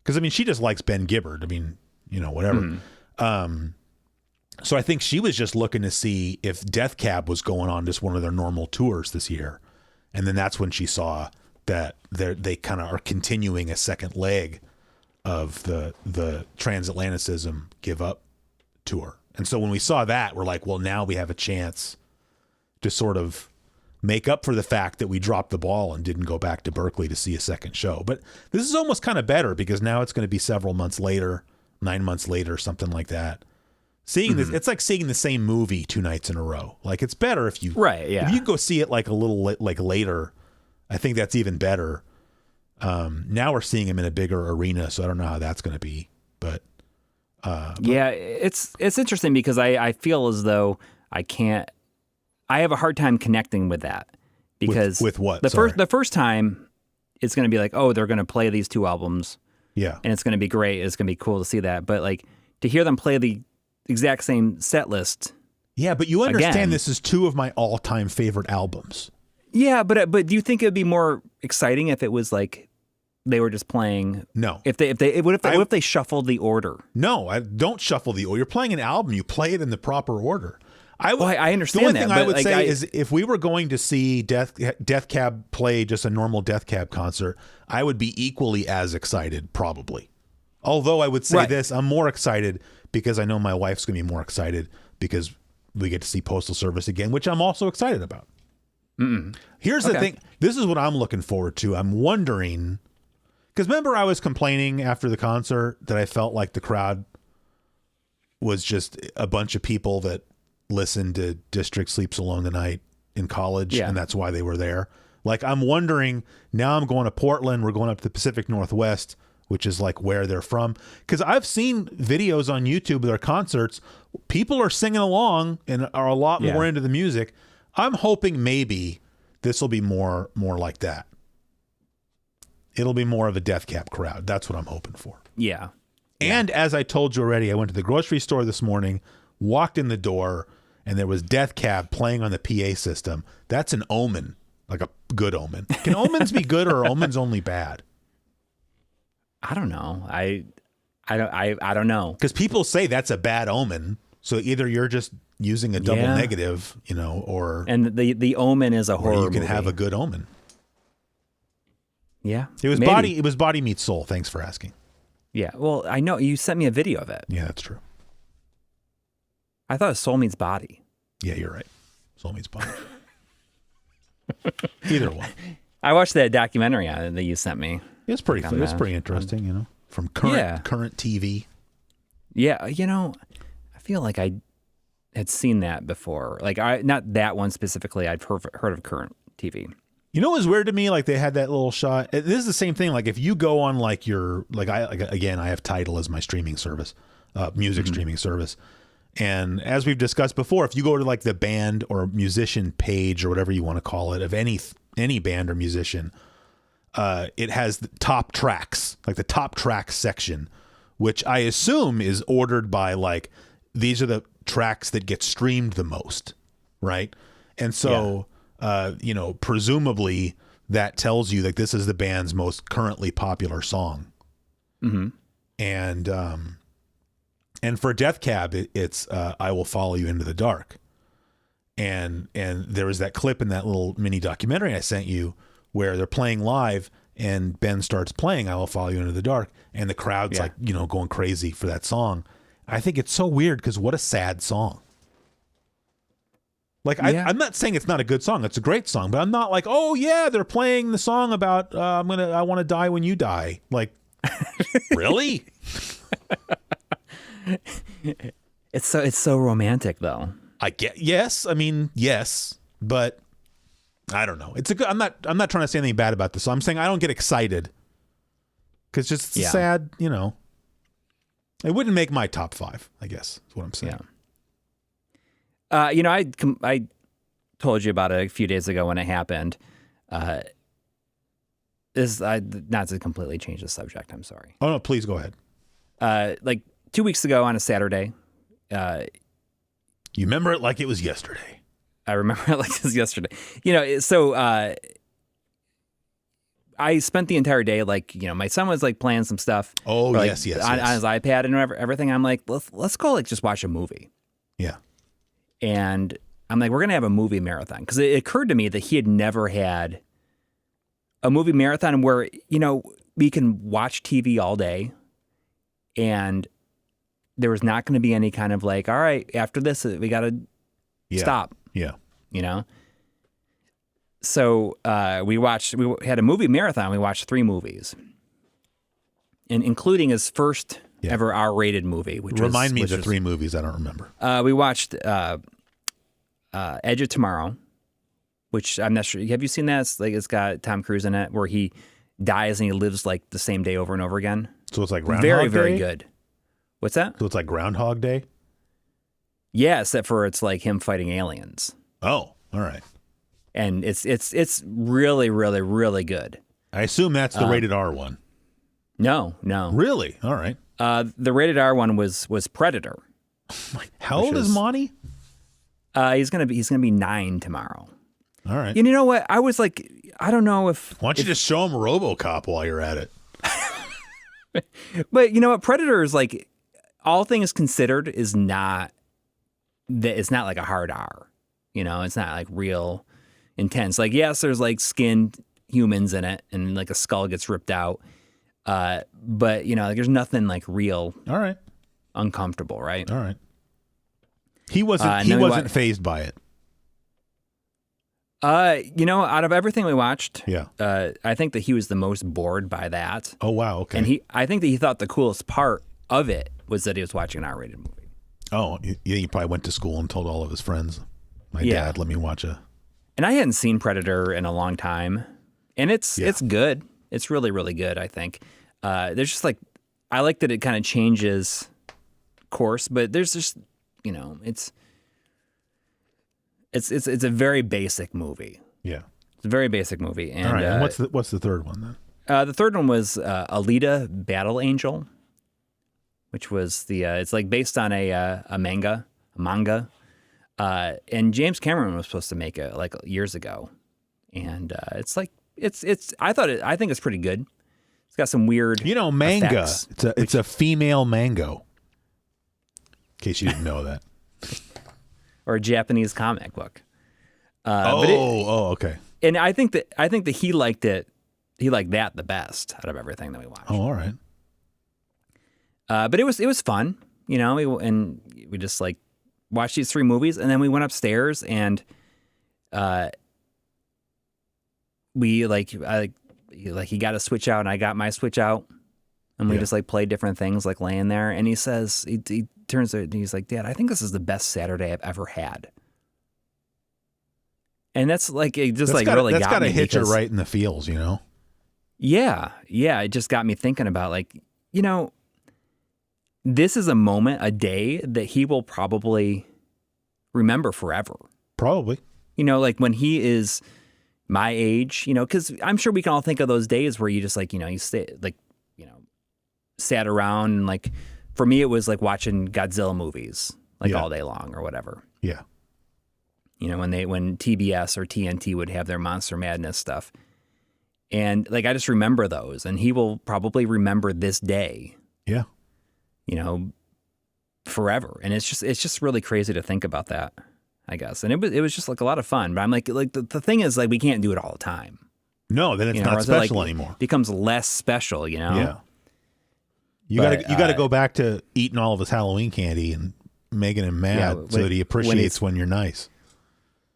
Speaker 1: Cause I mean, she just likes Ben Gibbard. I mean, whatever. Mm-hmm. So I think she was just looking to see if Death Cab was going on just one of their normal tours this year. And then that's when she saw that they kind of are continuing a second leg of the Transatlanticism Give Up tour. And so when we saw that, we're like, well, now we have a chance to sort of make up for the fact that we dropped the ball and didn't go back to Berkeley to see a second show. But this is almost kind of better because now it's going to be several months later, 9 months later, something like that. Seeing this, it's like seeing the same movie 2 nights in a row. Like it's better if you, if you go see it like a little like later. I think that's even better. Now we're seeing him in a bigger arena, so I don't know how that's going to be. But
Speaker 2: it's interesting because I feel as though I have a hard time connecting with that because
Speaker 1: with what
Speaker 2: the first time it's going to be like, oh, they're going to play these 2 albums, and it's going to be great. It's going to be cool to see that, but like to hear them play the exact same set list.
Speaker 1: Yeah, but you understand this is 2 of my all-time favorite albums.
Speaker 2: Yeah, but do you think it would be more exciting if it was like they were just playing?
Speaker 1: No.
Speaker 2: What if they shuffled the order?
Speaker 1: No, I don't shuffle the order. You're playing an album. You play it in the proper order.
Speaker 2: I understand that.
Speaker 1: The only thing I would say is if we were going to see Death Cab play just a normal Death Cab concert, I would be equally as excited, probably. Although I would say this, I'm more excited because I know my wife's going to be more excited because we get to see Postal Service again, which I'm also excited about. Here's the thing. This is what I'm looking forward to. I'm wondering, because remember I was complaining after the concert that I felt like the crowd was just a bunch of people that listened to District Sleeps Alone Tonight in college, and that's why they were there. Like, I'm wondering, now I'm going to Portland, we're going up to the Pacific Northwest, which is like where they're from. Because I've seen videos on YouTube of their concerts. People are singing along and are a lot more into the music. I'm hoping maybe this will be more like that. It'll be more of a Death Cab crowd. That's what I'm hoping for.
Speaker 2: Yeah.
Speaker 1: And as I told you already, I went to the grocery store this morning, walked in the door, and there was Death Cab playing on the PA system. That's an omen, like a good omen. Can omens be good or are omens only bad?
Speaker 2: I don't know. I don't know.
Speaker 1: Because people say that's a bad omen. So either you're just using a double negative, or
Speaker 2: the omen is a horror.
Speaker 1: Or you can
Speaker 2: movie.
Speaker 1: have a good omen.
Speaker 2: Yeah,
Speaker 1: it was maybe. It was body meets soul. Thanks for asking.
Speaker 2: Yeah, well, I know you sent me a video of it.
Speaker 1: Yeah, that's true.
Speaker 2: I thought it was soul meets body.
Speaker 1: Yeah, you're right. Soul meets body. Either one.
Speaker 2: I watched that documentary on it that you sent me.
Speaker 1: It's pretty interesting, from current TV.
Speaker 2: Yeah, I feel like I had seen that before. Like not that one specifically. I've heard of current TV.
Speaker 1: You know what was weird to me? Like they had that little shot. This is the same thing. Like if you go on I have Tidal as my streaming service, music streaming service. And as we've discussed before, if you go to like the band or musician page or whatever you want to call it of any band or musician, it has the top tracks, like the top tracks section, which I assume is ordered by like, these are the tracks that get streamed the most. Right. And so, presumably that tells you like this is the band's most currently popular song.
Speaker 2: Mm-hmm.
Speaker 1: And for Death Cab, it's I Will Follow You Into the Dark. And there was that clip in that little mini documentary I sent you where they're playing live and Ben starts playing I Will Follow You Into the Dark and the crowd's like, going crazy for that song. I think it's so weird because what a sad song. Like, I'm not saying it's not a good song. It's a great song, but I'm not like, oh yeah, they're playing the song about I want to die when you die. Like, really?
Speaker 2: It's so romantic though.
Speaker 1: Yes, but I don't know. It's a good. I'm not trying to say anything bad about this. So I'm saying I don't get excited because just sad. It wouldn't make my top 5. I guess is what I'm saying.
Speaker 2: Yeah. I told you about it a few days ago when it happened. Not to completely change the subject. I'm sorry.
Speaker 1: Oh no, please go ahead.
Speaker 2: Like 2 weeks ago on a Saturday.
Speaker 1: You remember it like it was yesterday.
Speaker 2: I remember it like it was yesterday. So I spent the entire day my son was like playing some stuff.
Speaker 1: Oh,
Speaker 2: on
Speaker 1: yes.
Speaker 2: his iPad and everything. I'm like, let's go just watch a movie.
Speaker 1: Yeah.
Speaker 2: And I'm like, we're gonna have a movie marathon because it occurred to me that he had never had a movie marathon where we can watch TV all day, and there was not going to be any kind of like, all right, after this we got to stop.
Speaker 1: Yeah.
Speaker 2: So we had a movie marathon. We watched 3 movies, and including his first ever R-rated movie.
Speaker 1: Remind me of the 3 movies. I don't remember.
Speaker 2: We watched Edge of Tomorrow, which I'm not sure. Have you seen that? It's got Tom Cruise in it, where he dies and he lives like the same day over and over again.
Speaker 1: So it's like Groundhog
Speaker 2: Day?
Speaker 1: Day?
Speaker 2: Very good. What's that?
Speaker 1: So it's like Groundhog Day?
Speaker 2: Yeah, except for it's like him fighting aliens.
Speaker 1: Oh, all right.
Speaker 2: And it's really, really, really good.
Speaker 1: I assume that's the rated R one.
Speaker 2: No.
Speaker 1: Really? All right.
Speaker 2: The rated R one was Predator.
Speaker 1: How old is Monty?
Speaker 2: He's gonna be 9 tomorrow.
Speaker 1: All right.
Speaker 2: And you know what? I was like, I don't know if.
Speaker 1: Why don't you just show him RoboCop while you're at it?
Speaker 2: But you know what? Predator is like, all things considered, is not that. It's not like a hard R. It's not like real intense. Like, yes, there's like skinned humans in it, and like a skull gets ripped out. But like, there's nothing like real.
Speaker 1: All right.
Speaker 2: Uncomfortable, right?
Speaker 1: All right. He wasn't fazed by it.
Speaker 2: Out of everything we watched, I think that he was the most bored by that.
Speaker 1: Oh wow, okay.
Speaker 2: And I think that he thought the coolest part of it was that he was watching an R-rated movie.
Speaker 1: Oh, he probably went to school and told all of his friends, "My dad let me watch a."
Speaker 2: And I hadn't seen Predator in a long time, and it's good. It's really, really good, I think. There's just like, I like that it kind of changes course, but there's just, it's a very basic movie.
Speaker 1: Yeah.
Speaker 2: It's a very basic movie. And,
Speaker 1: all right. And what's the third one then?
Speaker 2: The third one was Alita Battle Angel, which was it's like based on a manga. And James Cameron was supposed to make it like years ago. And it's like, I think it's pretty good. It's got some weird
Speaker 1: manga.
Speaker 2: effects,
Speaker 1: It's a female mango. In case you didn't know that.
Speaker 2: Or a Japanese comic book.
Speaker 1: Okay.
Speaker 2: And I think that he liked it. He liked that the best out of everything that we watched.
Speaker 1: Oh, all right.
Speaker 2: But it was fun, and we just like watched these 3 movies, and then we went upstairs and he got a Switch out and I got my Switch out, and we just like played different things like laying there. And he says, he turns to it and he's like, Dad, I think this is the best Saturday I've ever had. And that's like, it just really got me.
Speaker 1: That's got to hit you right in the feels,
Speaker 2: Yeah. It just got me thinking about like, this is a moment, a day that he will probably remember forever.
Speaker 1: Probably.
Speaker 2: Like when he is my age, because I'm sure we can all think of those days where you just like, you stay like, sat around and like, for me, it was like watching Godzilla movies like all day long or whatever.
Speaker 1: Yeah.
Speaker 2: When TBS or TNT would have their Monster Madness stuff. And like, I just remember those, and he will probably remember this day.
Speaker 1: Yeah.
Speaker 2: Forever. And it's just really crazy to think about that, I guess. And it was just like a lot of fun, but I'm like the thing is like, we can't do it all the time.
Speaker 1: No, then it's not special anymore.
Speaker 2: Becomes less special,
Speaker 1: Yeah. You got to go back to eating all of his Halloween candy and making him mad so that he appreciates when you're nice.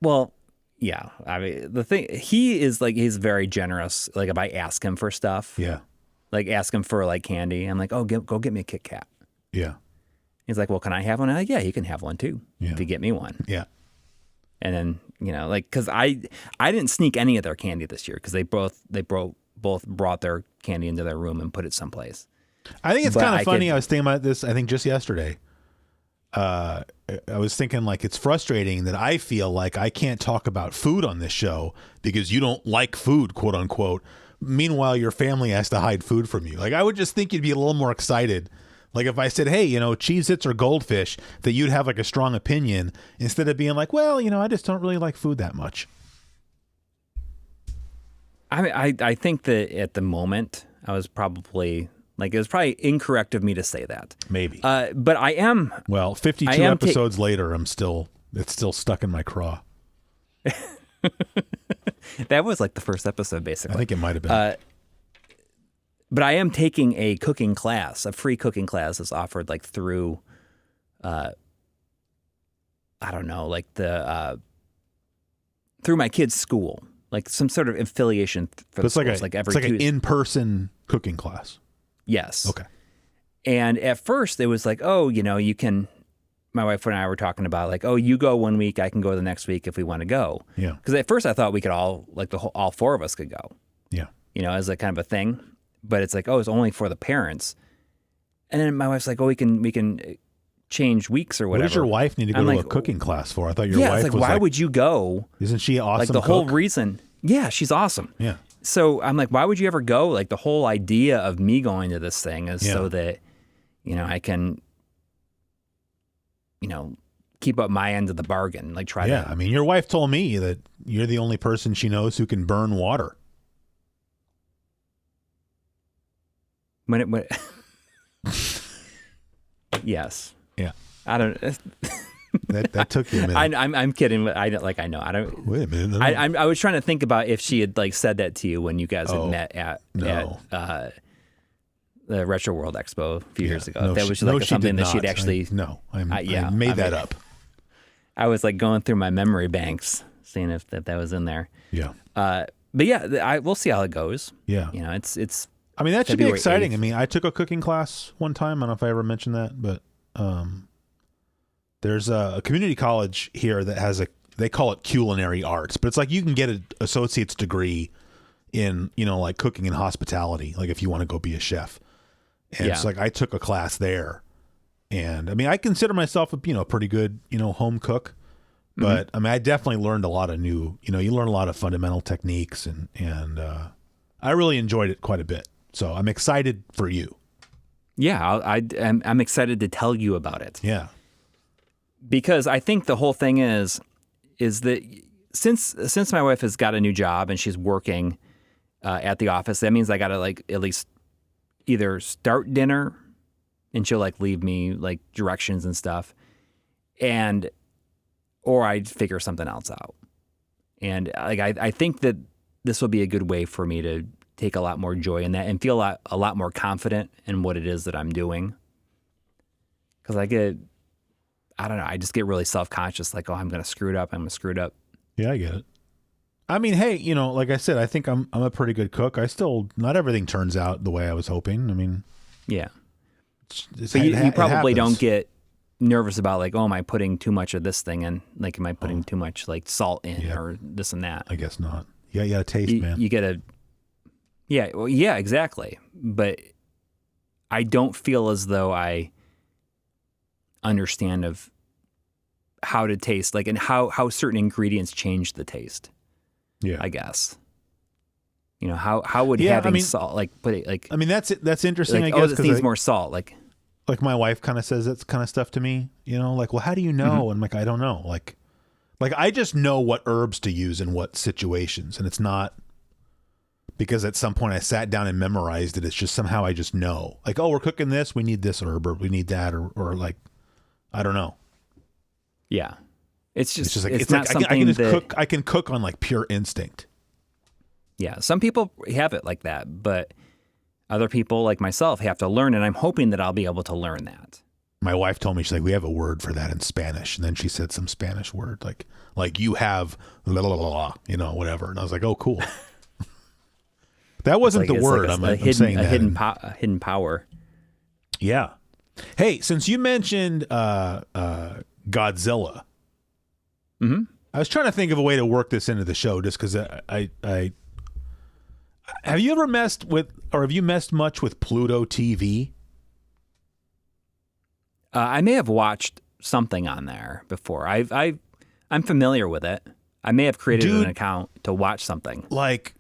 Speaker 2: Well, yeah. I mean, the thing, he is like, he's very generous. Like if I ask him for stuff, like ask him for like candy, I'm like, oh, go get me a Kit Kat.
Speaker 1: Yeah.
Speaker 2: He's like, well, can I have one? I'm like, yeah, you can have one too.
Speaker 1: Yeah.
Speaker 2: If you get me one.
Speaker 1: Yeah.
Speaker 2: And then, like, cause I didn't sneak any of their candy this year, cause they both brought their candy into their room and put it someplace.
Speaker 1: I think it's kind of funny. I was thinking about this, I think just yesterday. I was thinking like, it's frustrating that I feel like I can't talk about food on this show because you don't like food, quote unquote. Meanwhile, your family has to hide food from you. Like, I would just think you'd be a little more excited. Like if I said, hey, Cheez-Its or Goldfish, that you'd have like a strong opinion instead of being like, well, I just don't really like food that much.
Speaker 2: I mean, I think that at the moment I was probably like, it was probably incorrect of me to say that.
Speaker 1: Maybe.
Speaker 2: But I am.
Speaker 1: Well, 52 episodes later, it's still stuck in my craw.
Speaker 2: That was like the first episode, basically.
Speaker 1: I think it might have been.
Speaker 2: But I am taking a cooking class, a free cooking class that's offered like through, I don't know, like through my kid's school, like some sort of affiliation for the schools, like every Tuesday.
Speaker 1: It's like an in-person cooking class.
Speaker 2: Yes.
Speaker 1: Okay.
Speaker 2: And at first it was like, oh, you can, my wife and I were talking about like, oh, you go one week, I can go the next week if we want to go.
Speaker 1: Yeah.
Speaker 2: Because at first I thought we could all, like all 4 of us could go.
Speaker 1: Yeah.
Speaker 2: As a kind of a thing. But it's like, oh, it's only for the parents. And then my wife's like, oh, we can change weeks or whatever.
Speaker 1: What does your wife need to go to a cooking class for? I thought your wife
Speaker 2: was
Speaker 1: like,
Speaker 2: why would you go?
Speaker 1: Isn't she awesome?
Speaker 2: Like the whole reason. Yeah, she's awesome.
Speaker 1: Yeah.
Speaker 2: So I'm like, why would you ever go? Like the whole idea of me going to this thing is so that, I can, keep up my end of the bargain. Like try to.
Speaker 1: Yeah, I mean, your wife told me that you're the only person she knows who can burn water.
Speaker 2: When yes.
Speaker 1: Yeah.
Speaker 2: I don't.
Speaker 1: That took you a minute.
Speaker 2: I'm kidding. I know. I don't.
Speaker 1: Wait a minute.
Speaker 2: I was trying to think about if she had like said that to you when you guys had met at the Retro World Expo a few years ago. That was like something that she'd actually.
Speaker 1: I made that up.
Speaker 2: I was like going through my memory banks, seeing if that was in there.
Speaker 1: Yeah.
Speaker 2: But yeah, we'll see how it goes.
Speaker 1: Yeah.
Speaker 2: It's.
Speaker 1: I mean, that should be exciting.
Speaker 2: 8th.
Speaker 1: I mean, I took a cooking class one time. I don't know if I ever mentioned that, but there's a community college here that has they call it Culinary Arts, but it's like you can get an associate's degree in, like cooking and hospitality, like if you want to go be a chef. And it's like I took a class there. And I mean, I consider myself a, pretty good, home cook. But I mean, I definitely learned a lot of new, you learn a lot of fundamental techniques and I really enjoyed it quite a bit. So I'm excited for you.
Speaker 2: Yeah, I'm excited to tell you about it.
Speaker 1: Yeah.
Speaker 2: Because I think the whole thing is that since my wife has got a new job and she's working at the office, that means I got to like at least either start dinner and she'll like leave me like directions and stuff, or I'd figure something else out. And like I think that this will be a good way for me to take a lot more joy in that and feel a lot more confident in what it is that I'm doing. Because I don't know, I just get really self-conscious, like, oh, I'm going to screw it up.
Speaker 1: Yeah, I get it. I mean, hey, like I said, I think I'm a pretty good cook. Not everything turns out the way I was hoping. I mean,
Speaker 2: yeah. But you probably don't get nervous about like, oh, am I putting too much of this thing in? Like, am I putting too much like salt in or this and that?
Speaker 1: I guess not. You got to taste, man.
Speaker 2: You got to. Yeah, well, yeah, exactly. But I don't feel as though I understand of how to taste, like, and how certain ingredients change the taste.
Speaker 1: Yeah,
Speaker 2: I guess. How would having salt, like, put it like.
Speaker 1: I mean, that's interesting.
Speaker 2: Like,
Speaker 1: I guess
Speaker 2: this needs more salt, like
Speaker 1: my wife kind of says that kind of stuff to me. Like, well, how do you know? And I'm like, I don't know. Like I just know what herbs to use in what situations, and it's not because at some point I sat down and memorized it. It's just somehow I just know. Like, oh, we're cooking this, we need this herb, or we need that, or like, I don't know.
Speaker 2: Yeah, it's just
Speaker 1: like
Speaker 2: it's not
Speaker 1: like
Speaker 2: something
Speaker 1: I can just
Speaker 2: that
Speaker 1: cook. I can cook on like pure instinct.
Speaker 2: Yeah, some people have it like that, but other people like myself have to learn, and I'm hoping that I'll be able to learn that.
Speaker 1: My wife told me, she's like, we have a word for that in Spanish, and then she said some Spanish word like you have la la la, whatever, and I was like, oh, cool. That wasn't the word. I'm saying that.
Speaker 2: A hidden power.
Speaker 1: Yeah. Hey, since you mentioned Godzilla, I was trying to think of a way to work this into the show, just because I have you ever messed much with Pluto TV?
Speaker 2: I may have watched something on there before. I'm familiar with it. I may have created an account to watch something.
Speaker 1: Like,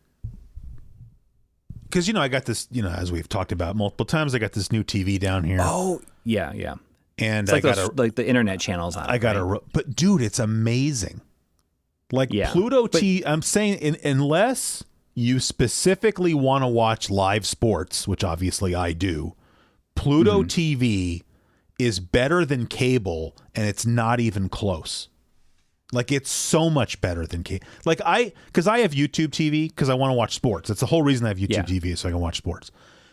Speaker 1: because I got this, as we've talked about multiple times, I got this new TV down here.
Speaker 2: Oh, yeah, yeah.
Speaker 1: And
Speaker 2: it's like like the internet channels on it.
Speaker 1: But dude, it's amazing. Like Pluto TV, I'm saying, unless you specifically want to watch live sports, which obviously I do, Pluto TV is better than cable, and it's not even close. Like, it's so much better than cable. Like, because I have YouTube TV because I want to watch sports. That's the whole reason I have YouTube TV, is so I can watch sports.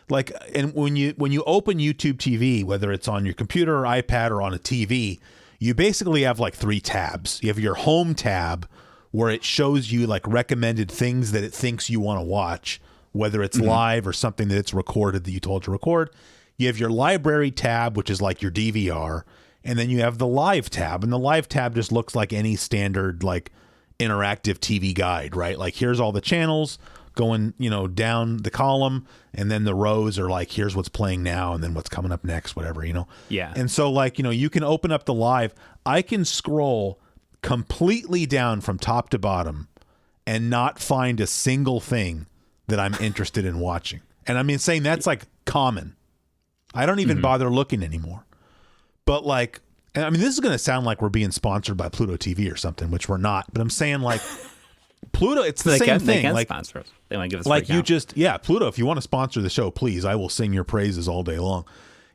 Speaker 1: Like, and when you open YouTube TV, whether it's on your computer or iPad or on a TV, you basically have like 3 tabs. You have your home tab, where it shows you like recommended things that it thinks you want to watch, whether it's live or something that it's recorded that you told to record. You have your library tab, which is like your DVR. And then you have the live tab, and the live tab just looks like any standard like interactive TV guide, right? Like, here's all the channels going, down the column, and then the rows are like, here's what's playing now, and then what's coming up next, whatever,
Speaker 2: Yeah.
Speaker 1: And so like, you can open up the live. I can scroll completely down from top to bottom and not find a single thing that I'm interested in watching. And I mean, saying that's like common. I don't even bother looking anymore. But like, I mean, this is going to sound like we're being sponsored by Pluto TV or something, which we're not. But I'm saying like Pluto, it's the same thing.
Speaker 2: They can sponsor us. They want to give us
Speaker 1: like you just Pluto. If you want to sponsor the show, please, I will sing your praises all day long.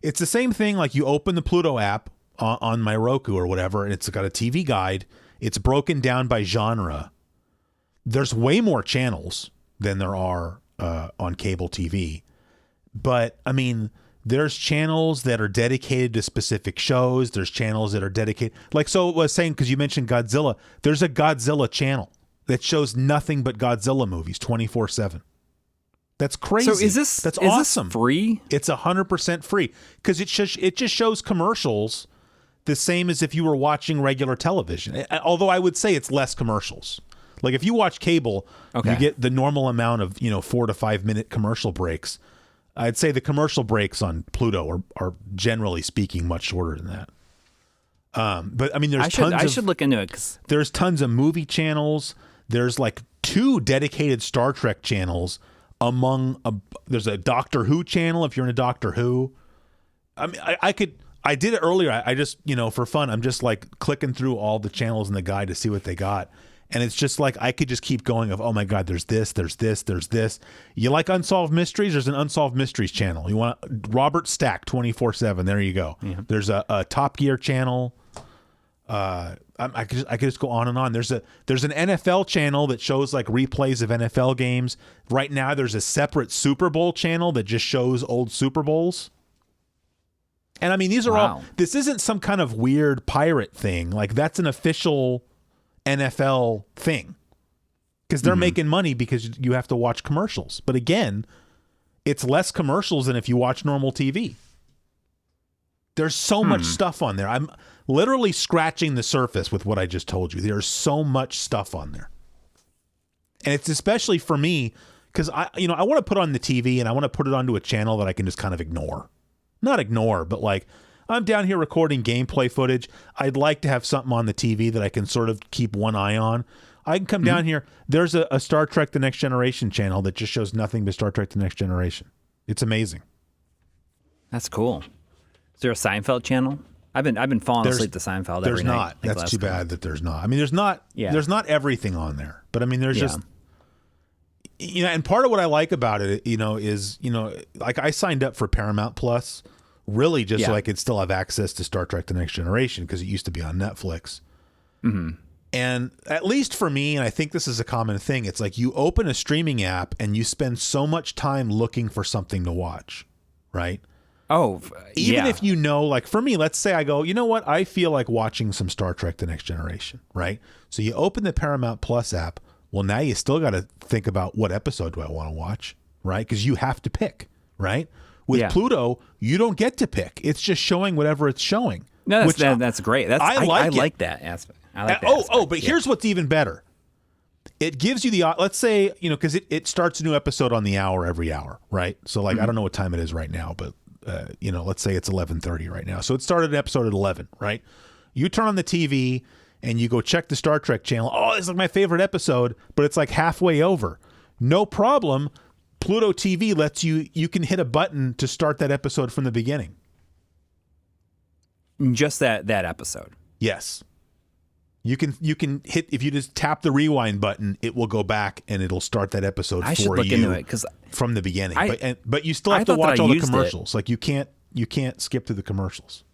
Speaker 1: It's the same thing. Like, you open the Pluto app on my Roku or whatever, and it's got a TV guide. It's broken down by genre. There's way more channels than there are on cable TV. But I mean, there's channels that are dedicated to specific shows. There's channels that are dedicated. Like, so I was saying, because you mentioned Godzilla, there's a Godzilla channel that shows nothing but Godzilla movies 24/7. That's crazy.
Speaker 2: So that's
Speaker 1: awesome.
Speaker 2: This free?
Speaker 1: It's 100% free, because it just shows commercials the same as if you were watching regular television. Although I would say it's less commercials. Like if you watch cable,
Speaker 2: Okay.
Speaker 1: you get the normal amount of 4 to 5 minute commercial breaks. I'd say the commercial breaks on Pluto are generally speaking much shorter than that. But I mean, there's
Speaker 2: I should look into it.
Speaker 1: There's tons of movie channels. There's like 2 dedicated Star Trek channels. There's a Doctor Who channel if you're into Doctor Who. I mean, I did it earlier. I just, for fun, I'm just like clicking through all the channels in the guide to see what they got. And it's just like, I could just keep going of, oh my God, there's this, there's this, there's this. You like Unsolved Mysteries? There's an Unsolved Mysteries channel. You want Robert Stack 24/7. There you go. Yeah. There's a Top Gear channel. I could just go on and on. There's an NFL channel that shows like replays of NFL games. Right now, there's a separate Super Bowl channel that just shows old Super Bowls. And I mean, these are all, this isn't some kind of weird pirate thing. Like that's an official NFL thing because they're making money because you have to watch commercials. But again, it's less commercials than if you watch normal TV. There's so much stuff on there. I'm literally scratching the surface with what I just told you. There's so much stuff on there. And it's especially for me because I want to put on the TV and I want to put it onto a channel that I can just kind of ignore. Not ignore, but like I'm down here recording gameplay footage. I'd like to have something on the TV that I can sort of keep one eye on. I can come down here. There's a Star Trek The Next Generation channel that just shows nothing but Star Trek The Next Generation. It's amazing.
Speaker 2: That's cool. Is there a Seinfeld channel? I've been falling asleep to Seinfeld every night.
Speaker 1: There's not. That's too bad that there's not. I mean, there's not everything on there. But I mean, there's just and part of what I like about it, is, like I signed up for Paramount Plus really just so I could still have access to Star Trek The Next Generation because it used to be on Netflix. Mm-hmm. And at least for me, and I think this is a common thing, it's like you open a streaming app and you spend so much time looking for something to watch, right?
Speaker 2: Oh,
Speaker 1: even if like for me, let's say I go, you know what? I feel like watching some Star Trek The Next Generation, right? So you open the Paramount Plus app. Well, now you still got to think about what episode do I want to watch, right? Because you have to pick, right? With Pluto, you don't get to pick. It's just showing whatever it's showing.
Speaker 2: No, that's great. I like that aspect. I like that aspect.
Speaker 1: But here's what's even better. It gives you let's say, because it starts a new episode on the hour every hour, right? So like, I don't know what time it is right now, but let's say it's 11:30 right now. So it started episode at 11, right? You turn on the TV and you go check the Star Trek channel. Oh, this is like my favorite episode, but it's like halfway over. No problem. Pluto TV lets you can hit a button to start that episode from the beginning.
Speaker 2: Just that episode.
Speaker 1: Yes. You can hit, if you just tap the rewind button, it will go back and it'll start that episode
Speaker 2: I
Speaker 1: for
Speaker 2: should look
Speaker 1: you
Speaker 2: into it
Speaker 1: from the beginning. But you still have to watch all the commercials. Like you can't skip through the commercials.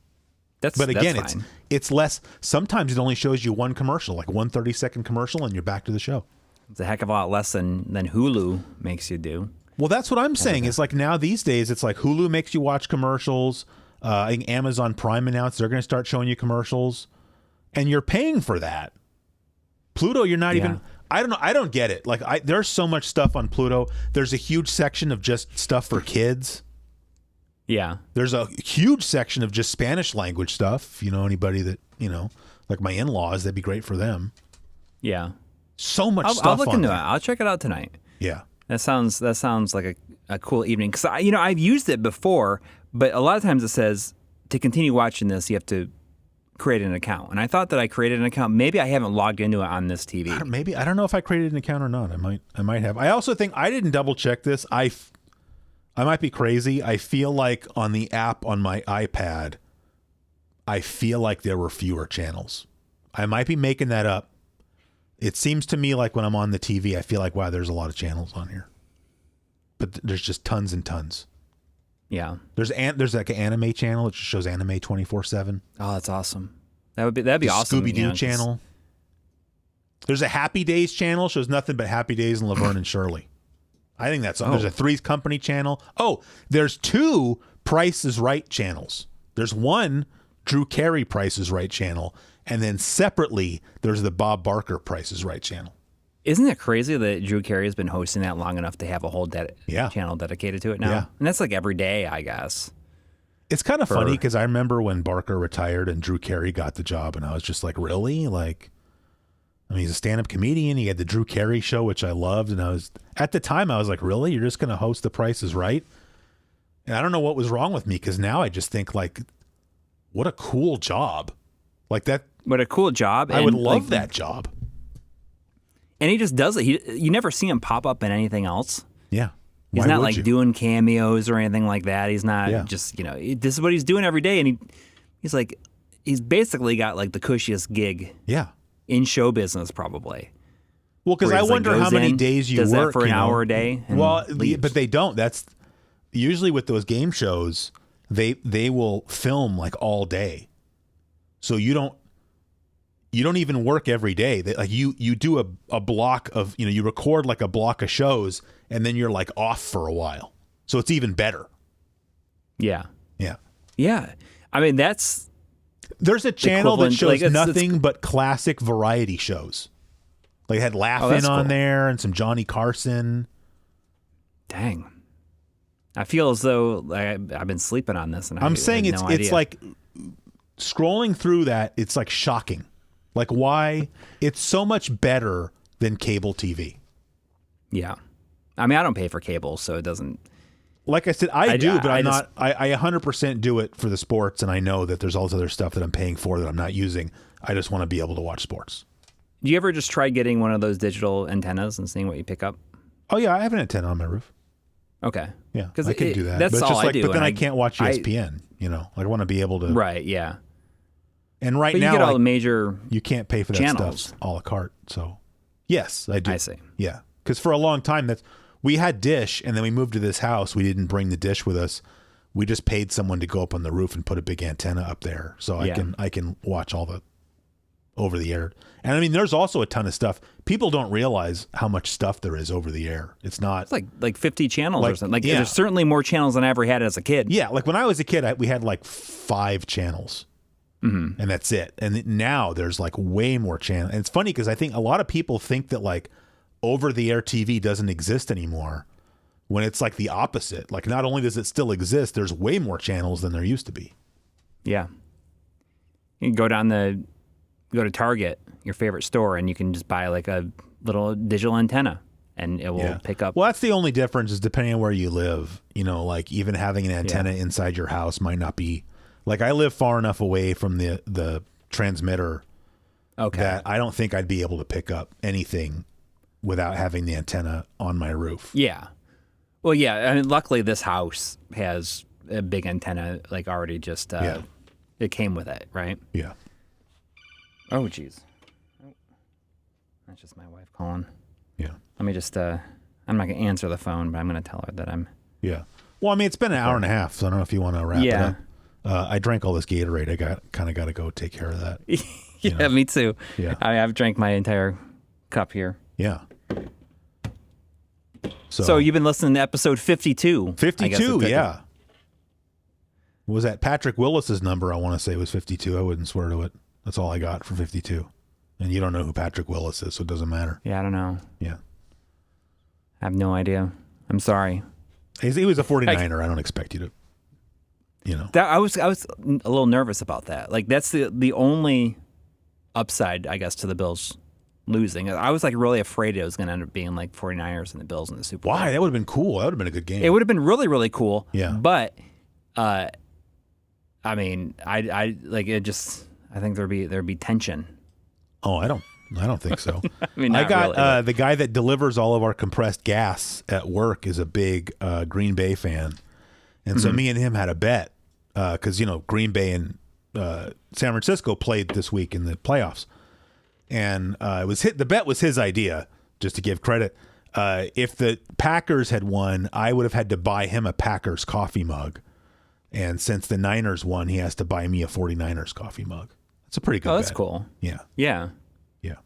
Speaker 1: But again, it's less. Sometimes it only shows you one commercial, like 1 30-second commercial, and you're back to the show.
Speaker 2: It's a heck of a lot less than Hulu makes you do.
Speaker 1: Well, that's what I'm saying. Is like now these days, it's like Hulu makes you watch commercials. I think Amazon Prime announced they're going to start showing you commercials, and you're paying for that. Pluto, you're not even. I don't know. I don't get it. Like there's so much stuff on Pluto. There's a huge section of just stuff for kids.
Speaker 2: Yeah.
Speaker 1: There's a huge section of just Spanish language stuff. Anybody that, like my in-laws, that'd be great for them.
Speaker 2: Yeah.
Speaker 1: So much stuff.
Speaker 2: I'll look into it. I'll check it out tonight.
Speaker 1: Yeah.
Speaker 2: That sounds like a cool evening. Because, I've used it before, but a lot of times it says to continue watching this, you have to create an account. And I thought that I created an account. Maybe I haven't logged into it on this TV.
Speaker 1: I don't know if I created an account or not. I might have. I also think I didn't double check this. I might be crazy. I feel like on the app on my iPad, I feel like there were fewer channels. I might be making that up. It seems to me like when I'm on the TV, I feel like, wow, there's a lot of channels on here. But there's just tons and tons.
Speaker 2: Yeah.
Speaker 1: There's like an anime channel that just shows anime 24/7.
Speaker 2: Oh, that's awesome. That'd be awesome.
Speaker 1: Scooby-Doo channel. There's a Happy Days channel, shows nothing but Happy Days and Laverne and Shirley. I think that's There's a Three's Company channel. Oh, there's 2 Price is Right channels. There's one Drew Carey Price is Right channel, and then separately there's the Bob Barker Price is Right channel.
Speaker 2: Isn't it crazy that Drew Carey has been hosting that long enough to have a whole channel dedicated to it now?
Speaker 1: Yeah.
Speaker 2: And that's like every day, I guess.
Speaker 1: It's kind of funny because I remember when Barker retired and Drew Carey got the job, and I was just like, really? Like, I mean, he's a stand-up comedian. He had the Drew Carey show, which I loved. And at the time, I was like, really? You're just going to host The Price is Right? And I don't know what was wrong with me, because now I just think, like, what a cool job. Like that.
Speaker 2: What a cool job.
Speaker 1: I would love that job.
Speaker 2: And he just does it. You never see him pop up in anything else.
Speaker 1: Yeah.
Speaker 2: He's not like doing cameos or anything like that. He's not just, this is what he's doing every day. And he's basically got like the cushiest gig in show business, probably.
Speaker 1: Well, because I wonder how many days you
Speaker 2: does
Speaker 1: work.
Speaker 2: That for an hour a day.
Speaker 1: Well, but they don't. That's usually with those game shows, they will film like all day. So you don't even work every day. Like you do a block of, you record like a block of shows, and then you're like off for a while. So it's even better.
Speaker 2: Yeah.
Speaker 1: Yeah.
Speaker 2: Yeah. I mean,
Speaker 1: there's a channel that shows nothing but classic variety shows. Like it had Laugh-In on there and some Johnny Carson.
Speaker 2: Dang. I feel as though I've been sleeping on this. And
Speaker 1: I'm saying it's like scrolling through that. It's like shocking. Like why it's so much better than cable TV.
Speaker 2: Yeah. I mean, I don't pay for cable, so it doesn't.
Speaker 1: Like I said, I do, but I 100% do it for the sports, and I know that there's all this other stuff that I'm paying for that I'm not using. I just want to be able to watch sports.
Speaker 2: Do you ever just try getting one of those digital antennas and seeing what you pick up?
Speaker 1: Oh yeah, I have an antenna on my roof.
Speaker 2: Okay.
Speaker 1: Yeah, I can do that.
Speaker 2: That's
Speaker 1: but it's
Speaker 2: all
Speaker 1: just like,
Speaker 2: I do.
Speaker 1: But then I can't watch ESPN. Like I want to be able to.
Speaker 2: Right. Yeah.
Speaker 1: And now,
Speaker 2: you get all the major
Speaker 1: you can't pay for that
Speaker 2: channels.
Speaker 1: stuff a la carte. So, yes, I do.
Speaker 2: I see.
Speaker 1: Yeah, because for a long time we had dish, and then we moved to this house. We didn't bring the dish with us. We just paid someone to go up on the roof and put a big antenna up there, so I can watch all the over the air. And I mean, there's also a ton of stuff. People don't realize how much stuff there is over the air. It's
Speaker 2: like 50 channels or something. There's certainly more channels than I ever had as a kid.
Speaker 1: Yeah, like when I was a kid, we had like 5 channels. Mm-hmm. And that's it. And now there's like way more channels. And it's funny because I think a lot of people think that like over-the-air TV doesn't exist anymore, when it's like the opposite. Like not only does it still exist, there's way more channels than there used to be.
Speaker 2: Yeah. You can go to Target, your favorite store, and you can just buy like a little digital antenna, and it will pick up.
Speaker 1: Well, that's the only difference is depending on where you live. Like even having an antenna inside your house might not be. Like I live far enough away from the transmitter that I don't think I'd be able to pick up anything without having the antenna on my roof.
Speaker 2: Yeah. Well, yeah. I mean, luckily this house has a big antenna, like already just, it came with it, right?
Speaker 1: Yeah.
Speaker 2: Oh, geez. Oh. That's just my wife calling.
Speaker 1: Yeah.
Speaker 2: Let me just, I'm not going to answer the phone, but I'm going to tell her that I'm.
Speaker 1: Yeah. Well, I mean, it's been an hour and a half, so I don't know if you want to wrap it up. I drank all this Gatorade. I kind of got to go take care of that.
Speaker 2: Yeah, me too.
Speaker 1: Yeah.
Speaker 2: I've drank my entire cup here.
Speaker 1: Yeah.
Speaker 2: So you've been listening to episode 52.
Speaker 1: 52, yeah. What was that? Patrick Willis's number, I want to say, was 52. I wouldn't swear to it. That's all I got for 52. And you don't know who Patrick Willis is, so it doesn't matter.
Speaker 2: Yeah, I don't know.
Speaker 1: Yeah.
Speaker 2: I have no idea. I'm sorry.
Speaker 1: He was a 49er. I don't expect you to,
Speaker 2: I was a little nervous about that. Like, that's the only upside, I guess, to the Bills losing. I was like really afraid it was going to end up being like 49ers and the Bills in the Super Bowl.
Speaker 1: Why? That would have been cool. That would have been a good game.
Speaker 2: It would have been really, really cool.
Speaker 1: Yeah.
Speaker 2: But, I mean, I like it just, I think there'd be tension.
Speaker 1: Oh, I don't think so.
Speaker 2: I mean,
Speaker 1: I got
Speaker 2: really,
Speaker 1: the guy that delivers all of our compressed gas at work is a big Green Bay fan. And so me and him had a bet because, Green Bay and San Francisco played this week in the playoffs. And the bet was his idea, just to give credit. If the Packers had won, I would have had to buy him a Packers coffee mug. And since the Niners won, he has to buy me a 49ers coffee mug. That's a pretty good bet.
Speaker 2: Oh, that's cool.
Speaker 1: Yeah.
Speaker 2: Yeah.
Speaker 1: Yeah.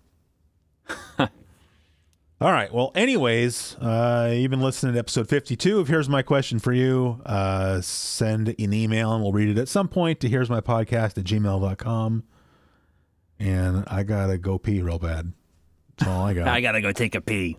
Speaker 1: All right. Well, anyways, you've been listening to episode 52 of Here's My Question for You. Send an email and we'll read it at some point to here'smypodcast@gmail.com. And I got to go pee real bad. That's all I got.
Speaker 2: I got to go take a pee.